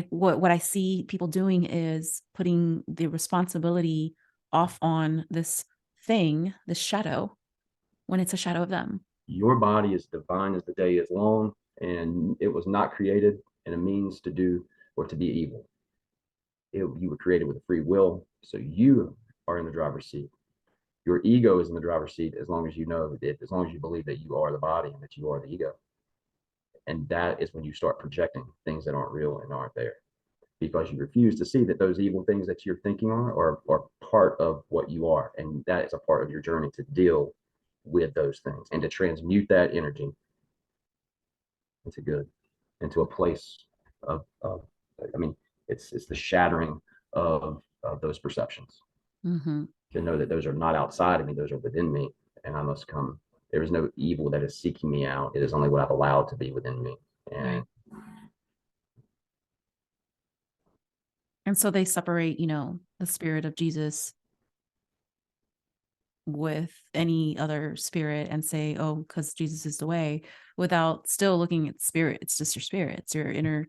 what I see people doing is putting the responsibility off on this thing, this shadow, when it's a shadow of them. Your body is divine as the day is long, and it was not created in a means to do or to be evil. You were created with a free will, so you are in the driver's seat. Your ego is in the driver's seat as long as you know that, as long as you believe that you are the body and that you are the ego. And that is when you start projecting things that aren't real and aren't there, because you refuse to see that those evil things that you're thinking are part of what you are. And that is a part of your journey to deal with those things and to transmute that energy into good, into a place of I mean, it's the shattering of those perceptions, Mhm. to know that those are not outside of me, those are within me, and I must come. There is no evil that is seeking me out. It is only what I've allowed to be within me. And Right. And so they separate, the spirit of Jesus with any other spirit and say, "Oh, because Jesus is the way," without still looking at spirit. It's just your spirit. It's your inner.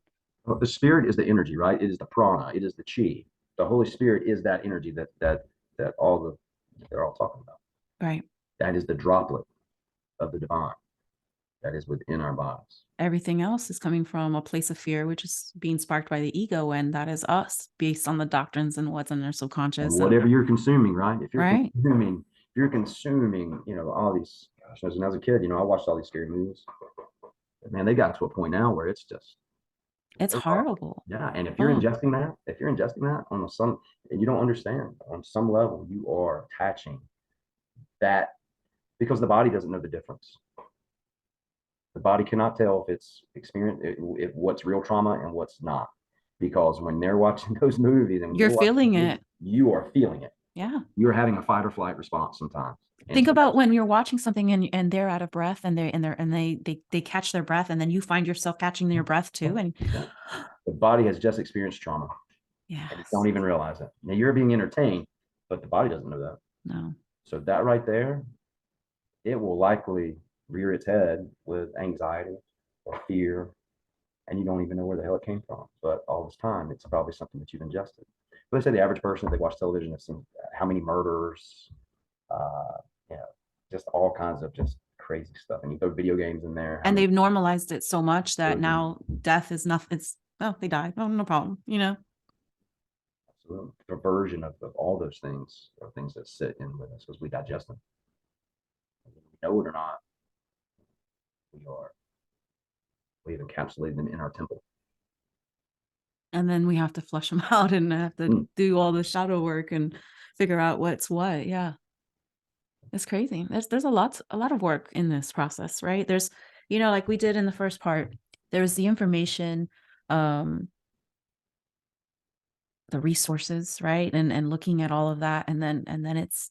the spirit is the energy, right? It is the prana. It is the chi. The Holy Spirit is that energy that all they're all talking about. Right. That is the droplet of the divine that is within our bodies. Everything else is coming from a place of fear, which is being sparked by the ego, and that is us based on the doctrines and what's in their And subconscious. And whatever you're consuming, right? right. If you're consuming, all these. Gosh, as a kid, I watched all these scary movies. But man, they got to a point now where it's just It's they're rough. horrible. Yeah, and Oh, if you're ingesting that on some, and you don't understand on some level, you are attaching that because the body doesn't know the difference. The body cannot tell if it's experience if what's real trauma and what's not, because when they're watching those movies and when you're you're watching those feeling movies, it. you are feeling it. Yeah. You're having a fight or flight response sometimes, and Think about sometimes when you're watching something and they're out of breath and they catch their breath and then you find yourself catching your breath too. And yeah, the body has just experienced trauma and you don't yes. even realize it. Now you're being entertained, but the body doesn't know that. No. So that right there, it will likely rear its head with anxiety or fear, and you don't even know where the hell it came from. But all this time, it's probably something that you've ingested. But they say the average person, if they watch television, has seen how many murders, uh, you know, just all kinds of just crazy stuff. And you throw video games in there, how And many they've normalized it so much that children, now death is nothing. It's, oh, they died. Oh, no problem. so the perversion of all those things are things that sit in with us because we digest them. Whether we know it or not, we are. We've encapsulated them in our temple. And then we have to flush them out and have to Mm. do all the shadow work and figure out what's what. Yeah. It's crazy. There's a lot of work in this process, right? like we did in the first part, there's the information, um, the resources, right? And looking at all of that. And then it's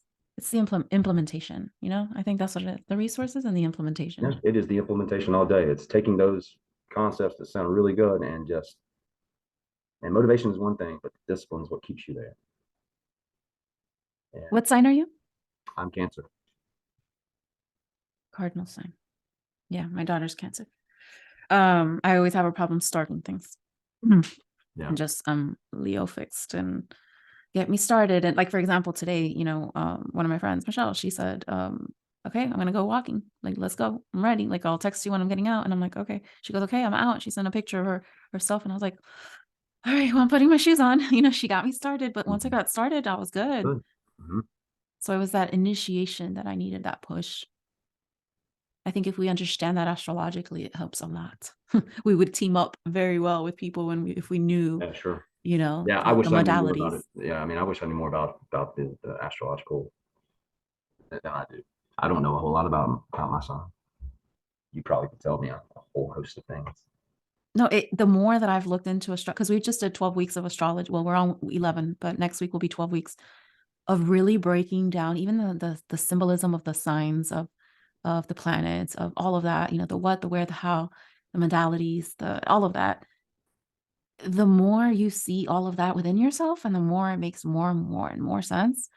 the implementation, I think that's what it is, the resources and the implementation. Yes, it is the implementation all day. It's taking those concepts that sound really good and motivation is one thing, but discipline is what keeps you there. And What sign are you? I'm Cancer. Cardinal sign. Yeah, my daughter's Cancer. I always have a problem starting things. Yeah. And just Leo fixed and get me started. And like, for example, today, one of my friends, Michelle, she said, okay, I'm gonna go walking. Like, let's go. I'm ready. Like, I'll text you when I'm getting out. And I'm like, okay. She goes, okay, I'm out. She sent a picture of herself, and I was like, all right, well, I'm putting my shoes on. She got me started. But once I got started, I was good. Good. Mm-hmm. So it was that initiation that I needed, that push. I think if we understand that astrologically, it helps a lot. We would team up very well with people if we knew, Yeah, sure. the Yeah, I wish I knew more about modalities. it. Yeah, I mean, I wish I knew more about the astrological than I do. I don't know a whole lot about my son. You probably could tell me a whole host of things. No, the more that I've looked into astrology, because we just did 12 weeks of astrology. Well, we're on 11, but next week will be 12 weeks of really breaking down even the symbolism of the signs of the planets, of all of that, the what, the where, the how, the modalities, all of that. The more you see all of that within yourself, and the more it makes more and more and more sense.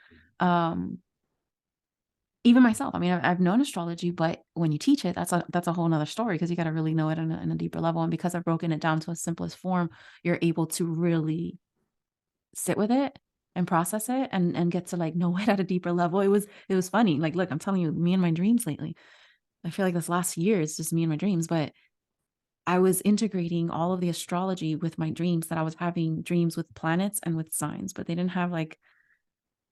Even myself, I mean, I've known astrology, but when you teach it, that's a whole nother story, because you got to really know it in a deeper level. And because I've broken it down to a simplest form, you're able to really sit with it and process it and get to like know it at a deeper level. It was funny. Like, look, I'm telling you, me and my dreams lately. I feel like this last year is just me and my dreams, but I was integrating all of the astrology with my dreams, that I was having dreams with planets and with signs, but they didn't have like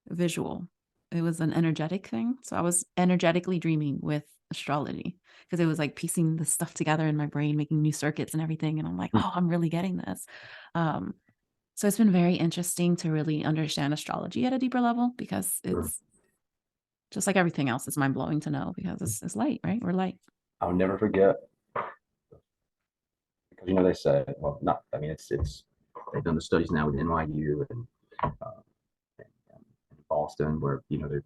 visual. It was an energetic thing. So I was energetically dreaming with astrology, because it was like piecing the stuff together in my brain, making new circuits and everything. And I'm like, oh, I'm really getting this. Um, so it's been very interesting to really understand astrology at a deeper level, because Sure. it's just like everything else. It's mind blowing to know, because it's light, right? We're light. I'll never forget because they say, well, not. I mean, it's they've done the studies now with NYU and Boston, where they're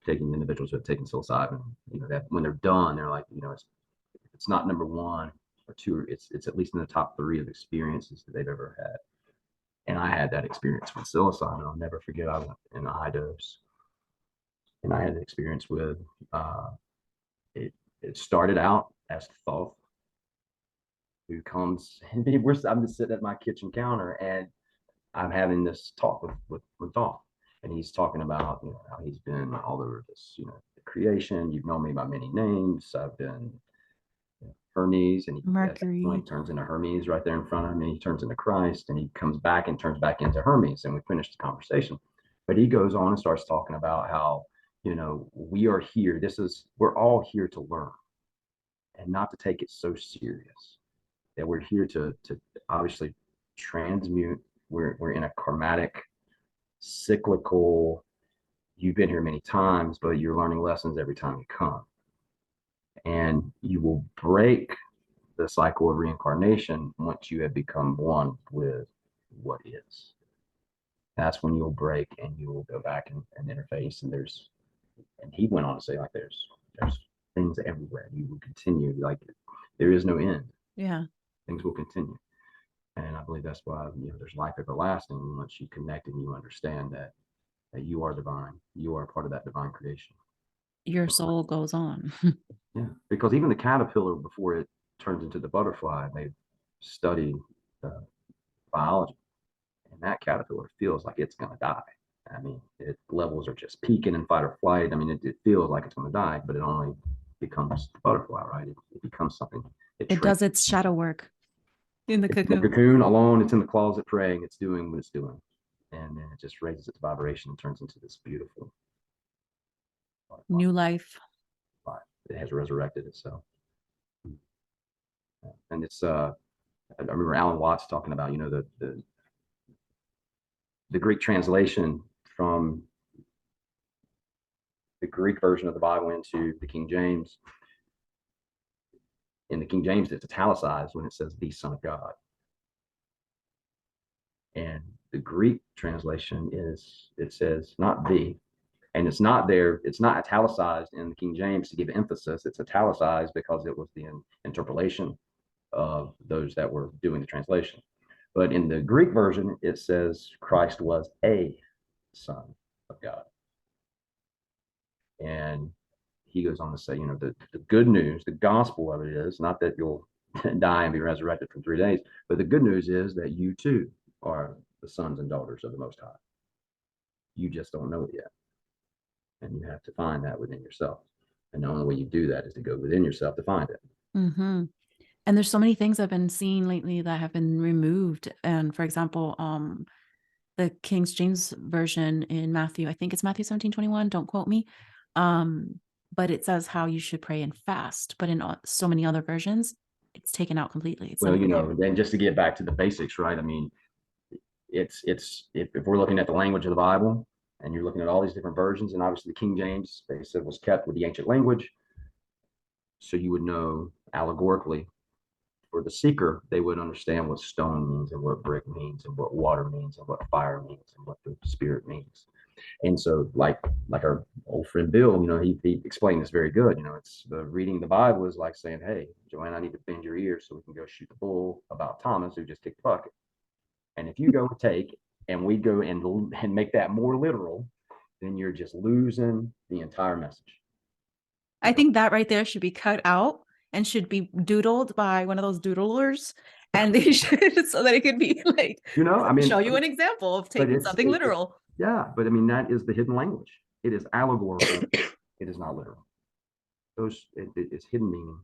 taking individuals who have taken psilocybin. That when they're done, they're like, it's not number one or two. It's at least in the top three of experiences that they've ever had. And I had that experience with psilocybin. I'll never forget. I went in a high dose, and I had an experience with uh, it. It started out as Thoth, who comes. I'm just sitting at my kitchen counter, and I'm having this talk with Thoth, and he's talking about how he's been all over this the creation. You've known me by many names. I've been Hermes, and at that Mercury. point turns into Hermes right there in front of me. He turns into Christ, and he comes back and turns back into Hermes, and we finish the conversation. But he goes on and starts talking about how we are here. We're all here to learn and not to take it so serious. That we're here to obviously transmute. We're in a karmatic, cyclical. You've been here many times, but you're learning lessons every time you come, and you will break the cycle of reincarnation once you have become one with what is. That's when you'll break and you will go back and interface. And he went on to say, like, there's things everywhere. You will continue, like, there is no end. Yeah. Things will continue. And I believe that's why there's life everlasting once you connect and you understand that you are divine. You are part of that divine creation. Your soul goes on. Yeah, because even the caterpillar before it turns into the butterfly, they study biology, and that caterpillar feels like it's going to die. I mean, its levels are just peaking in fight or flight. I mean, it feels like it's going to die, but it only becomes the butterfly, right? It becomes something. It does its shadow work in the It's in the cocoon. cocoon alone. It's in the closet praying. It's doing what it's doing, and then it just raises its vibration and turns into this beautiful butterfly. New life. It has resurrected itself, and it's. I remember Alan Watts talking about the Greek translation from the Greek version of the Bible into the King James. In the King James, it's italicized when it says the Son of God. And the Greek translation is, it says not the, and it's not there, it's not italicized in the King James to give emphasis. It's italicized because it was the interpolation of those that were doing the translation. But in the Greek version, it says Christ was a Son of God. And he goes on to say, the good news, the gospel of it is not that you'll die and be resurrected for 3 days, but the good news is that you too are the sons and daughters of the Most High. You just don't know it yet. And you have to find that within yourself. And the only way you do that is to go within yourself to find it. Mm-hmm. And there's so many things I've been seeing lately that have been removed. And for example, the King James version in Matthew, I think it's Matthew 17:21, don't quote me. But it says how you should pray and fast. But in so many other versions, it's taken out completely. It's Well, not there. then just to get back to the basics, right? I mean, it's if we're looking at the language of the Bible and you're looking at all these different versions, and obviously the King James, they said, was kept with the ancient language. So you would know allegorically for the seeker, they would understand what stone means and what brick means and what water means and what fire means and what the spirit means. And so like our old friend Bill, he explained this very good. It's the reading the Bible is like saying, hey, Joanna, I need to bend your ears so we can go shoot the bull about Thomas who just kicked the bucket. And if you go take and we go and make that more literal, then you're just losing the entire message. I think that right there should be cut out and should be doodled by one of those doodlers. And they should, so that it could be like, show you an example of taking something literal. Yeah, but I mean, that is the hidden language. It is allegorical. It is not literal. It's hidden meaning.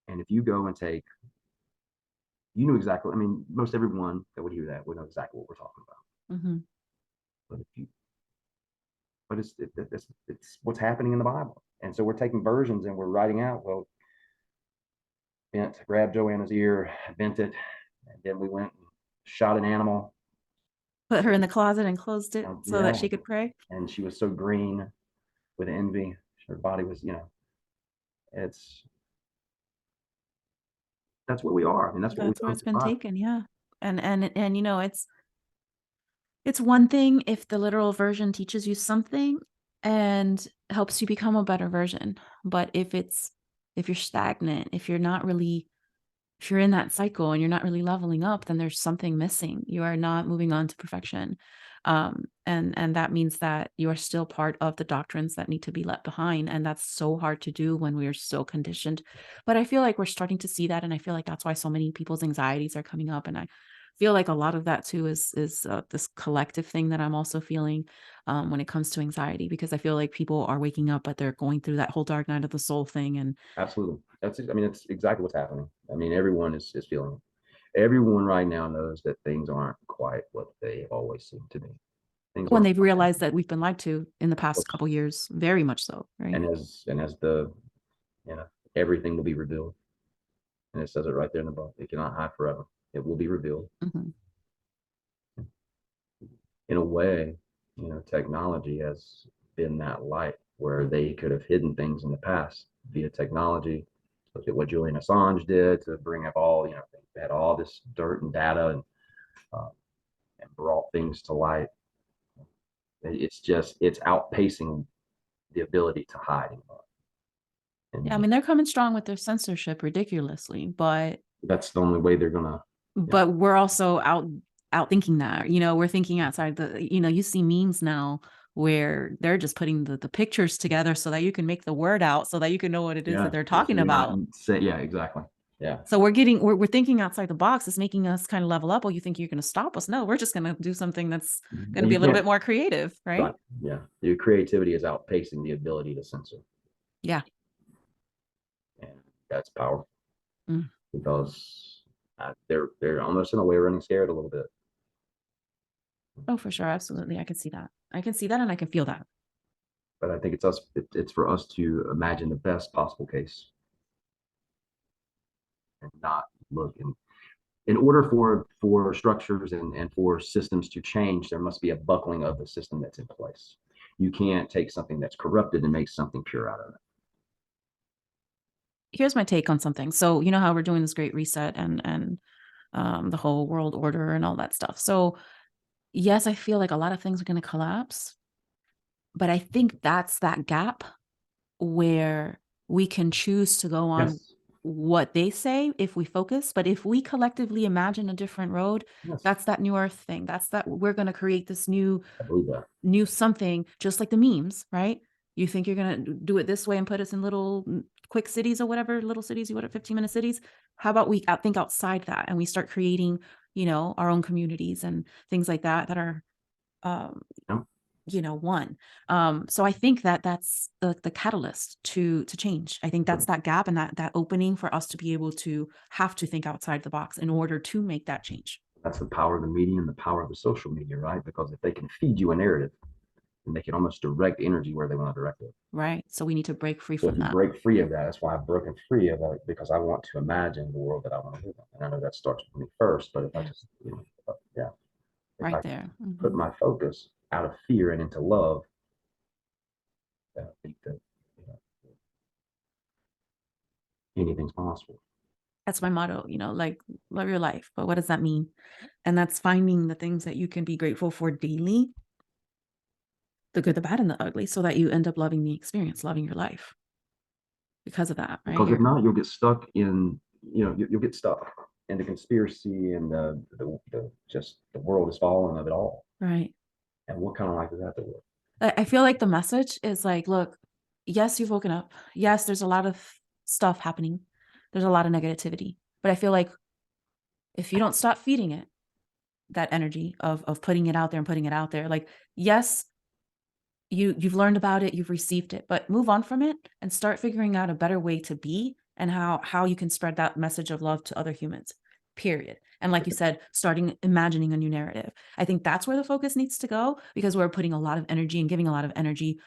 And if you go and take, knew exactly, I mean, most everyone that would hear that would know exactly what we're talking about. Mm-hmm. But it's what's happening in the Bible. And so we're taking versions and we're writing out, well, Bent grabbed Joanna's ear, bent it, and then we went and shot an animal. Put her in the closet and closed it so that she could pray. And she was so green with envy. Her body was, that's where we are. I mean, that's where it's been taken. Yeah. And it's one thing if the literal version teaches you something and helps you become a better version. But if you're stagnant, if you're in that cycle and you're not really leveling up, then there's something missing. You are not moving on to perfection. And that means that you are still part of the doctrines that need to be left behind. And that's so hard to do when we're so conditioned. But I feel like we're starting to see that. And I feel like that's why so many people's anxieties are coming up. And I feel like a lot of that too is this collective thing that I'm also feeling when it comes to anxiety, because I feel like people are waking up, but they're going through that whole dark night of the soul thing. And absolutely, that's exactly what's happening. I mean, everyone is feeling it. Everyone right now knows that things aren't quite what they always seem to be. When they've realized that we've been lied to in the past couple of years, very much so, right? And as the everything will be revealed, and it says it right there in the book. It cannot hide forever. It will be revealed. Mm-hmm. In a way, technology has been that light where they could have hidden things in the past via technology. Look at what Julian Assange did to bring up all, they had all this dirt and data and brought things to light. It's outpacing the ability to hide anymore. Yeah, I mean, they're coming strong with their censorship ridiculously, but that's the only way they're gonna. But we're also out thinking that, we're thinking outside you see memes now where they're just putting the pictures together so that you can make the word out so that you can know what it is that they're talking about. Yeah, exactly. Yeah. So we're thinking outside the box. It's making us kind of level up. Oh, you think you're going to stop us? No, we're just going to do something that's going to be a little bit more creative, right? Yeah. Your creativity is outpacing the ability to censor. Yeah. And that's powerful because they're almost in a way running scared a little bit. Oh, for sure. Absolutely. I can see that. And I can feel that. But I think it's for us to imagine the best possible case and not look. In order for structures and for systems to change, there must be a buckling of the system that's in place. You can't take something that's corrupted and make something pure out of it. here's my take on something. So you know how we're doing this great reset and the whole world order and all that stuff. So yes, I feel like a lot of things are going to collapse, but I think that's that gap where we can choose to go on Yes. what they say if we focus. But if we collectively imagine a different road, Yes. that's that new earth thing. That's that we're going to create this I believe that. new something, just like the memes, right? You think you're going to do it this way and put us in little quick cities or whatever, little cities, you what, 15-minute cities. How about we think outside that and we start creating, our own communities and things like that that are, um, Yeah. one. So I think that that's the catalyst to change. I think that's that gap and that opening for us to be able to have to think outside the box in order to make that change. That's the power of the media and the power of the social media, right? Because if they can feed you a narrative, and they can almost direct energy where they want to direct it. Right. So we need to break free So if from you that. break free of that, that's why I've broken free of it, because I want to imagine the world that I want to live in. And I know that starts with me first, but if I Yeah. just, yeah, if Right I there. put my focus out of fear and into love, I think that anything's possible. That's my motto, like love your life. But what does that mean? And that's finding the things that you can be grateful for daily, the good, the bad, and the ugly, so that you end up loving the experience, loving your life because of that, right? Because if not, you'll get stuck in, you'll get stuck in the conspiracy and the just the world is falling of it all. Right. And what kind of life is that to live? I feel like the message is like, look, yes, you've woken up. Yes, there's a lot of stuff happening. There's a lot of negativity. But I feel like if you don't stop feeding it, that energy of putting it out there and putting it out there, like, yes, you've learned about it, you've received it, but move on from it and start figuring out a better way to be and how you can spread that message of love to other humans, period. And like you said, starting imagining a new narrative. I think that's where the focus needs to go, because we're putting a lot of energy and giving a lot of energy.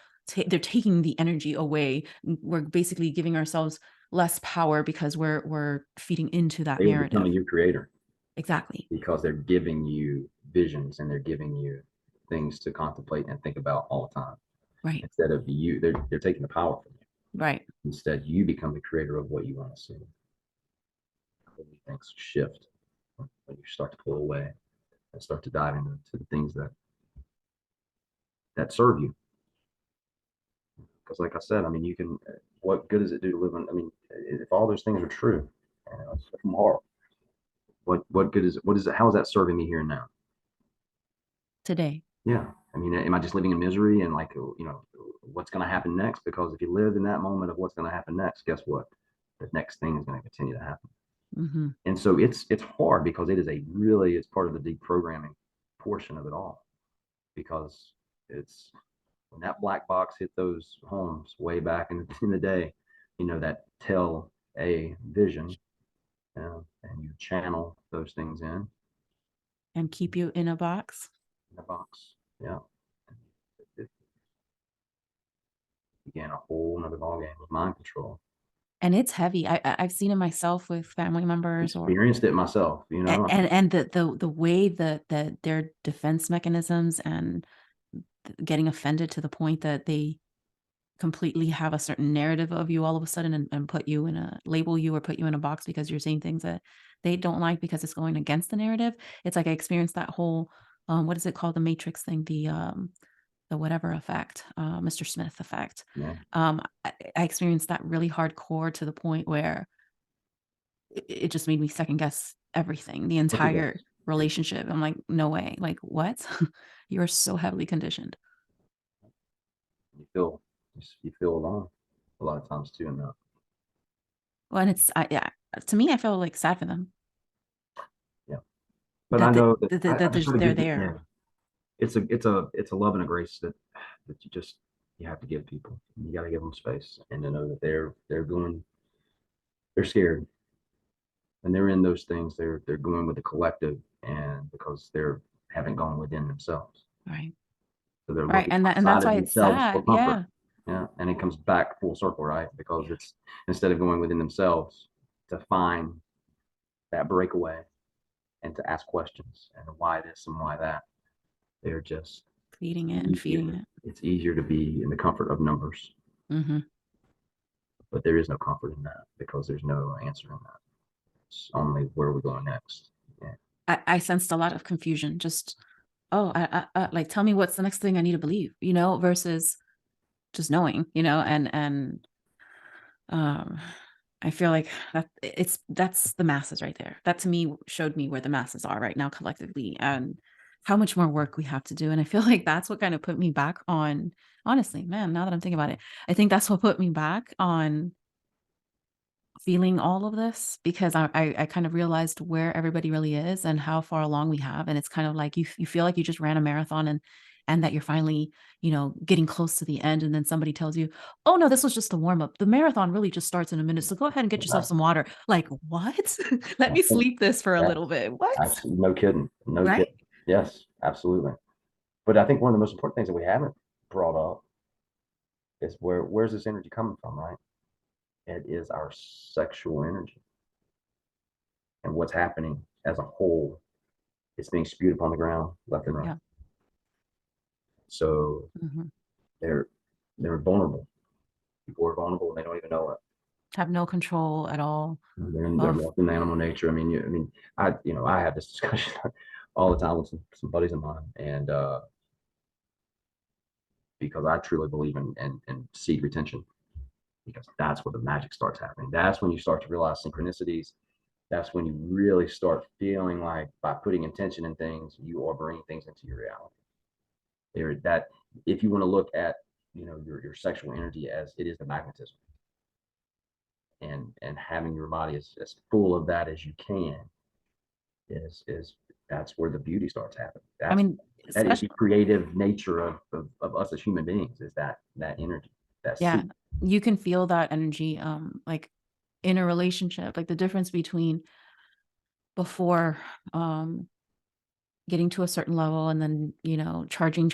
They're taking the energy away. We're basically giving ourselves less power because we're feeding into that They are becoming narrative. your creator, Exactly. because they're giving you visions and they're giving you things to contemplate and think about all the time. Right. Instead of you, they're taking the power from you. Right. Instead, you become the creator of what you want to see. Things shift when you start to pull away and start to dive into the things that serve you. Because, like I said, I mean, you can. What good does it do to live in? I mean, if all those things are true, from heart, what good is it? What is it? How is that serving me here and now? Today. Yeah. I mean, am I just living in misery and like, what's going to happen next? Because if you live in that moment of what's going to happen next, guess what? The next thing is going to continue to happen. Mm-hmm. And so it's hard, because it's part of the deprogramming portion of it all, because it's when that black box hit those homes way back in the day, that tell a vision, and you channel those things And keep you in a box. in the box. Yeah. It began a whole nother ballgame with mind control. And it's heavy. I've seen it myself with family members, or Experienced it myself, and the way that their defense mechanisms and getting offended to the point that they completely have a certain narrative of you all of a sudden and put you in a label you or put you in a box because you're saying things that they don't like because it's going against the narrative. It's like I experienced that whole what is it called, the matrix thing, the whatever effect, Mr. Smith effect. yeah. I experienced that really hardcore to the point where it just made me second guess everything, the Of course it entire does. Yeah. relationship. I'm like, no way. Like, what? You are so heavily conditioned. You feel you feel alone a lot of times too, and Well, and yeah, to me, I feel like sad for them yeah. But I know that I just try to they're give it. Yeah, there. it's a love and a grace that you have to give people. You got to give them space and to know that they're scared, and they're in those things. They're going with the collective, and because they're haven't gone within themselves, Right. so they're Right. looking And outside that's of why it's themselves for sad. comfort. Yeah. Yeah, and it comes back full circle, right? Because Yeah. it's instead of going within themselves to find that breakaway and to ask questions and why this and why that, they're just Feeding it and feeding easier. it. It's easier to be in the comfort of numbers. Hmm. But there is no comfort in that because there's no answer in that. It's only where are we going next. Yeah. I sensed a lot of confusion. Just, oh, like, tell me what's the next thing I need to believe, versus just knowing, and um, I feel like that's the masses right there. That to me showed me where the masses are right now collectively, and how much more work we have to do. And I feel like that's what kind of put me back on, honestly, man, now that I'm thinking about it, I think that's what put me back on feeling all of this, because I kind of realized where everybody really is and how far along we have. And it's kind of like you feel like you just ran a marathon, and that you're finally, getting close to the end. And then somebody tells you, oh no, this was just the warm up. The marathon really just starts in a minute. So go ahead and get yourself Right. some water. Like, what? Let I me think sleep this for a that's little bit. What? no kidding. No Right? kidding. Yes, absolutely. But I think one of the most important things that we haven't brought up is where's this energy coming from, right? It is our sexual energy. And what's happening as a whole, it's being spewed upon the ground left and right. Yeah. So Mhm. they're they're vulnerable. People are vulnerable and they don't even know it. Have no control at all They're of, lost in animal nature. I have this discussion all the time with some buddies of mine, and because I truly believe in seed retention, because that's where the magic starts happening. That's when you start to realize synchronicities. That's when you really start feeling like by putting intention in things, you are bringing things into your reality. That if you want to look at your sexual energy as it is the magnetism, and having your body as full of that as you can is that's where the beauty starts happening. I mean, That is especially, the creative nature of us as human beings, is that energy, that yeah, seed. you can feel that energy, like in a relationship, like the difference between before, um, getting to a certain level, and then, charging,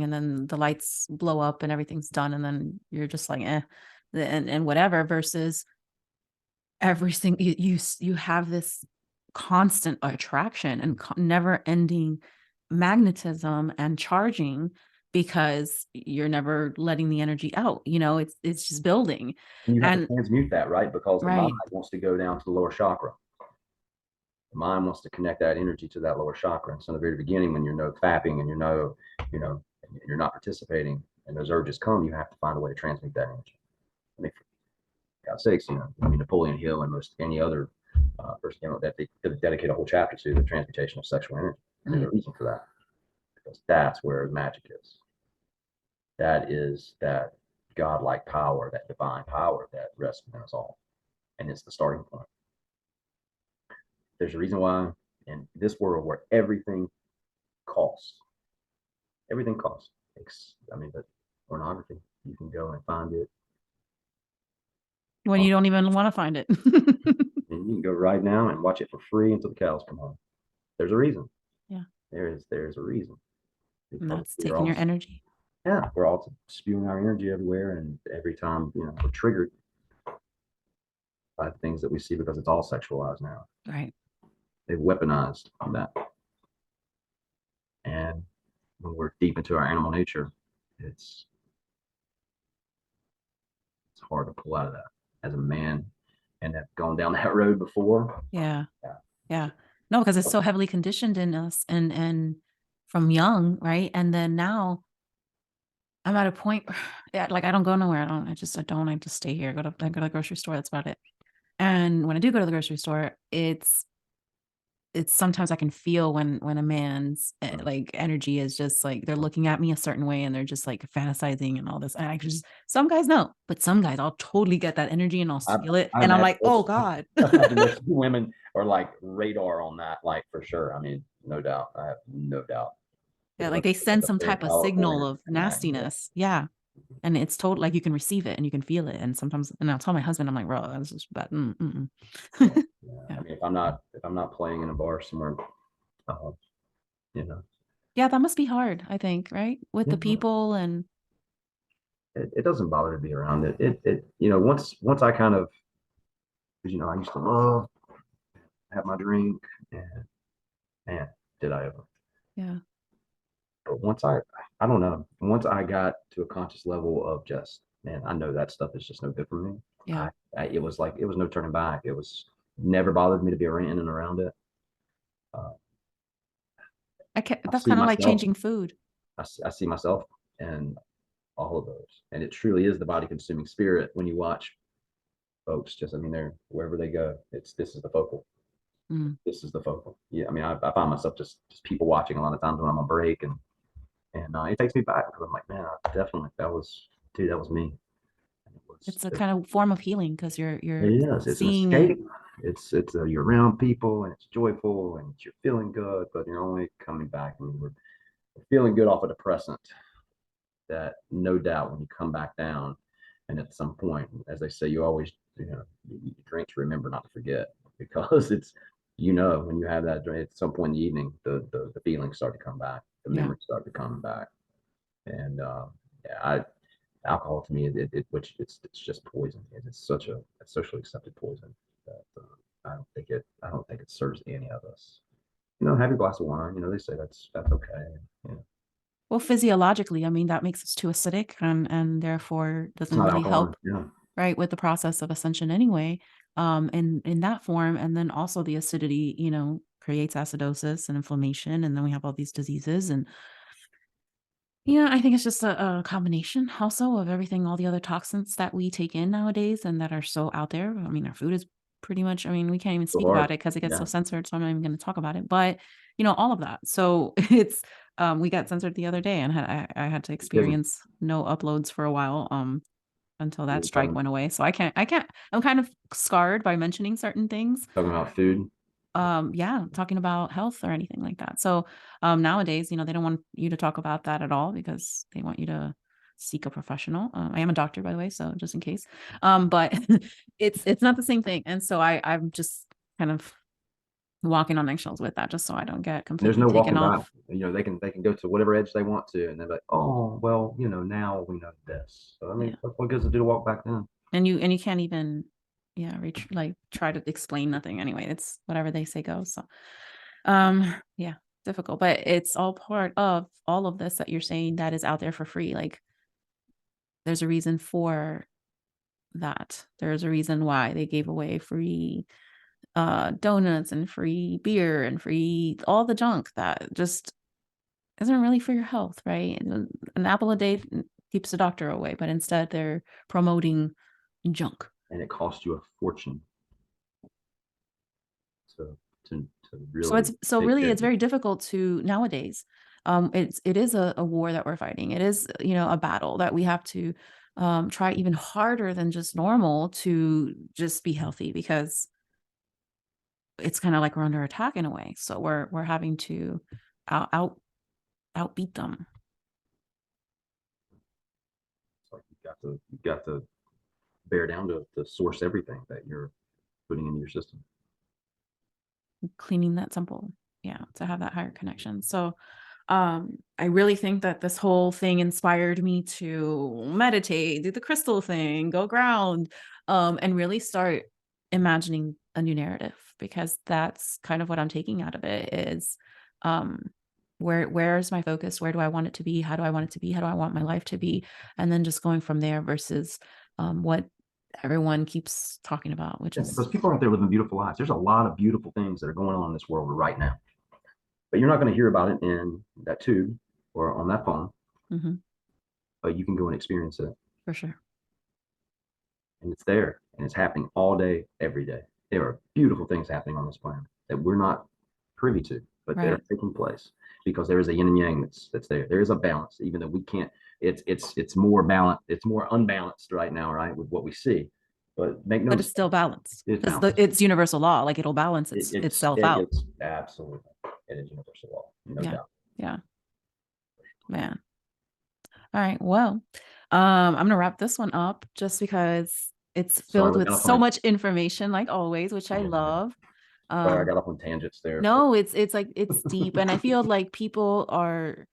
and then the lights blow up and everything's done. And then you're just like, and whatever, versus everything you have this constant attraction and never ending magnetism and charging, because you're never letting the energy out. It's just building. And you have to And transmute that, right? Because the mind right, wants to go down to the lower chakra. The mind wants to connect that energy to that lower chakra. And so in the very beginning, when you're no fapping and you're not participating, and those urges come, you have to find a way to transmute that energy. I mean, for God's sakes, Napoleon Hill and most any other person, that they could dedicate a whole chapter to the transmutation of sexual energy. And there's a reason for that, because that's where the magic is. That is that godlike power, that divine power that rests within us all. And it's the starting point. There's a reason why in this world where costs, everything costs. But pornography, you can go and find it. when On, you don't even want to find it. and you can go right now and watch it for free until the cows come home. There's a reason. Yeah. There's a reason, And because that's taking your energy. we're all spewing our energy everywhere, and every time we're triggered by things that we see, because it's all sexualized now. Right. They've weaponized that, and when we're deep into our animal nature, it's it's hard to pull out of that as a man, and have gone down that road before. Yeah. Yeah. Yeah. No, because it's so heavily conditioned in us, and from young, right? And then now I'm at a point, yeah, like I don't go nowhere. I just stay here. I go to the grocery store. That's about it. And when I do go to the grocery store, it's sometimes I can feel when a man's like energy is just like they're looking at me a certain way, and they're just like fantasizing and all this. And I just, some guys know, but some guys I'll totally get that energy and I'll I, feel it. I And I'm imagine like, oh God. I imagine most women are like radar on that, like for sure. I mean, no doubt. I have no doubt. Yeah, They like they send have a some very type of powerful signal energy of in that. Yeah. nastiness. Yeah. And it's told like you can receive it and you can feel it. And sometimes, and I'll tell my husband, I'm like, bro, this is bad. Yeah. Yeah. I Yeah. mean, if I'm not playing in a bar somewhere, uh, you know, Yeah, that must be hard, I think, right? With yeah, the people and it doesn't bother to be around it. Once I kind of, because I used to love have my drink, and man, did I ever. yeah. But once I got to a conscious level of just, man, I know that stuff is just no good for me. Yeah. It was like, it was no turning back. It was never bothered me to be in and around it. Uh, I That's see kind of like myself, changing food. I see myself in all of those. And it truly is the body consuming spirit when you watch folks just, I mean, they're wherever they go, this is the focal. Mm. This is the focal. Yeah. I mean, I find myself just people watching a lot of times when I'm on break, and it takes me back because I'm like, man, definitely dude, that was me. And It's a kind of form of healing because it you're is. It's an seeing it. escape. It's you're around people and it's joyful and you're feeling good, but you're only coming back when we're feeling good off a depressant. That no doubt when you come back down, and at some point, as they say, you always you drink to remember, not to forget, because it's when you have that drink at some point in the evening, the feelings start to come back, the Yeah. memories start to come back, and yeah, I alcohol to me, which it's just poison. It's such a socially accepted poison that I don't think it serves any of us. Have your glass of wine. They say that's okay. You know, Well, physiologically, I mean, that makes us too acidic and therefore it's doesn't not really alcohol. help, Yeah, right, with the process of ascension anyway, in that form. And then also the acidity, creates acidosis and inflammation, and then we have all these diseases. And yeah, I think it's just a combination also of everything, all the other toxins that we take in nowadays and that are so out there. I mean, our food is pretty much, I mean, we can't even so speak hard. about it because it gets so Yeah, censored. So I'm not even going to talk about it. But, all of that. So it's, we got censored the other day and I had to kidding. experience no uploads for a while, until that You're strike went away. So I'm kind of scarred by mentioning certain things. talking about food. Yeah, talking about health or anything like that. So, nowadays, they don't want you to talk about that at all because they want you to seek a professional. I am a doctor, by the way, so just in case. But it's not the same thing. And so I'm just kind of walking on eggshells with that, just so I don't get There's completely no taken walking back. off. They can go to whatever edge they want to, and they're like, oh well, now we know this. So I mean, Yeah. what goes to do to walk back then? And you can't even, yeah, reach, like, try to explain nothing anyway. It's whatever they say goes. So yeah, difficult, but it's all part of all of this that you're saying that is out there for free. Like, there's a reason for that. There's a reason why they gave away free donuts and free beer and free all the junk that just isn't really for your health, right? And an apple a day keeps the doctor away, but instead they're promoting junk. And it costs you a fortune to So really it's take really care of it's you. very difficult to nowadays. It is a war that we're fighting. It is, a battle that we have to try even harder than just normal to just be healthy, because it's kind of like we're under attack in a way. So we're having to out, out outbeat them, It's like you got to bear down to source everything that you're putting into your system. cleaning that temple. Yeah, to have that higher connection. So I really think that this whole thing inspired me to meditate, do the crystal thing, go ground, and really start imagining a new narrative, because that's kind of what I'm taking out of it is, um where's my focus, where do I want it to be, how do I want it to be, how do I want my life to be, and then just going from there versus what everyone keeps talking about, which Yeah, is because people are out there living beautiful lives. There's a lot of beautiful things that are going on in this world right now, but you're not going to hear about it in that tube or on that phone. mhm, But you can go and experience it, for sure. and it's there, and it's happening all day, every day. There are beautiful things happening on this planet that we're not privy to, but they're Right. taking place because there is a yin and yang that's there. There is a balance, even though we can't. It's more balanced. It's more unbalanced right now, right, with what we see. But make no But it's mistake, still balanced it's because balanced. it's universal law. Like, it'll balance itself out. It's absolutely, it is universal law, no Yeah. doubt. Yeah. Man. All right. Well, I'm gonna wrap this one up just because it's Sorry, filled we with got off so on much information, like always, which I love. sorry, I Um, got off on tangents there, but no, it's like it's deep, and I feel like people are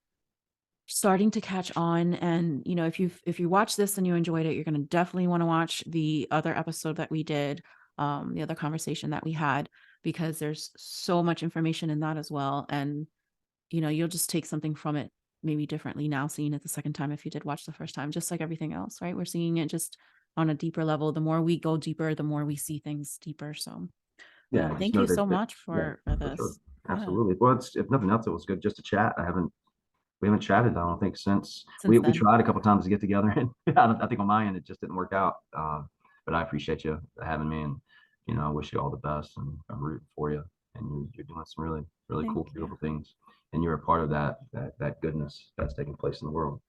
starting to catch on. And if you watch this and you enjoyed it, you're gonna definitely want to watch the other episode that we did, the other conversation that we had, because there's so much information in that as well. And you'll just take something from it maybe differently now, seeing it the second time if you did watch the first time, just like everything else, right? We're seeing it just on a deeper level. The more we go deeper, the more we see things deeper. So Yeah, just thank know you so that much yeah, for for sure. this. Yeah. Absolutely. Well, it's, if nothing else, it was good just to chat. We haven't chatted, I don't think, since Since we then. tried a couple times to get together, and I think on my end it just didn't work out. But I appreciate you having me, and I wish you all the best, and I'm rooting for you. And you're doing some really, really Thank cool, you. beautiful things, and you're a part of that goodness that's taking place in the world,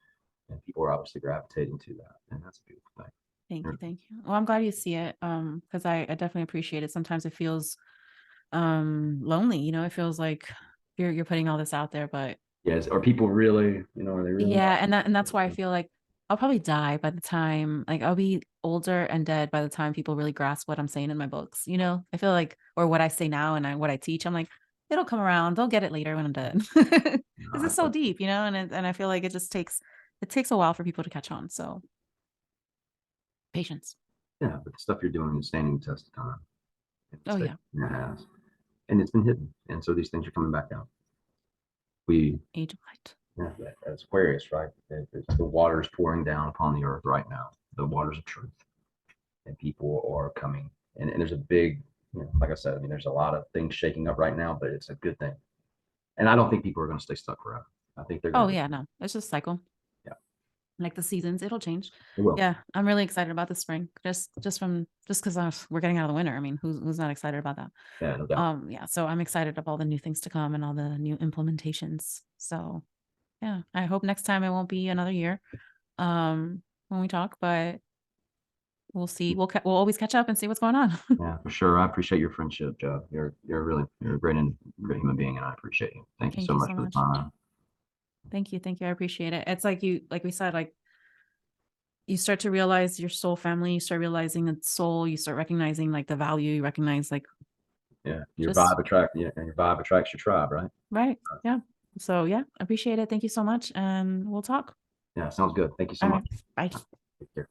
and people are obviously gravitating to that, and that's a beautiful thing. Thank you. You're- Thank you. Well, I'm glad you see it. Because I definitely appreciate it. Sometimes it feels lonely, it feels like you're putting all this out there, but Yes, are people really, are they really? yeah, and that's why I feel like I'll probably die by the time, like, I'll be older and dead by the time people really grasp what I'm saying in my books, I feel like, or what I say now and what I teach, I'm like, it'll come around. They'll get it later when I'm dead. This is so deep, and I feel like it takes a while for people to catch on. So patience. Yeah, but the stuff you're doing is standing the test of time. Oh It's yeah, taken, it has, and it's been hidden, and so these things are coming back out. We age of light. Yeah, that's Aquarius, right? The water is pouring down upon the earth right now. The waters of truth, and people are coming. And there's a big, like I said, I mean, there's a lot of things shaking up right now, but it's a good thing. And I don't think people are going to stay stuck forever. I think they're Oh going to, yeah, no, it's just cycle. yeah, Like the seasons, it'll change. it will. Yeah, I'm really excited about the spring. Just because we're getting out of the winter. I mean, who's not excited about that? Yeah, no doubt. Yeah, so I'm excited of all the new things to come and all the new implementations. So yeah, I hope next time it won't be another year when we talk, but we'll see. We'll always catch up and see what's going on. Yeah, for sure. I appreciate your friendship, Joe. You're a great human being, and I appreciate you. Thank you Thank so you much so for the much. time. Thank you. I appreciate it. It's like we said, like you start to realize your soul family, you start realizing that soul, you start recognizing like the value, you recognize like Yeah, just and your vibe attracts your tribe, right? right. Yeah. So yeah, appreciate it. Thank you so much. And we'll talk. Yeah, sounds good. Thank you so All much. right. Bye. Take care.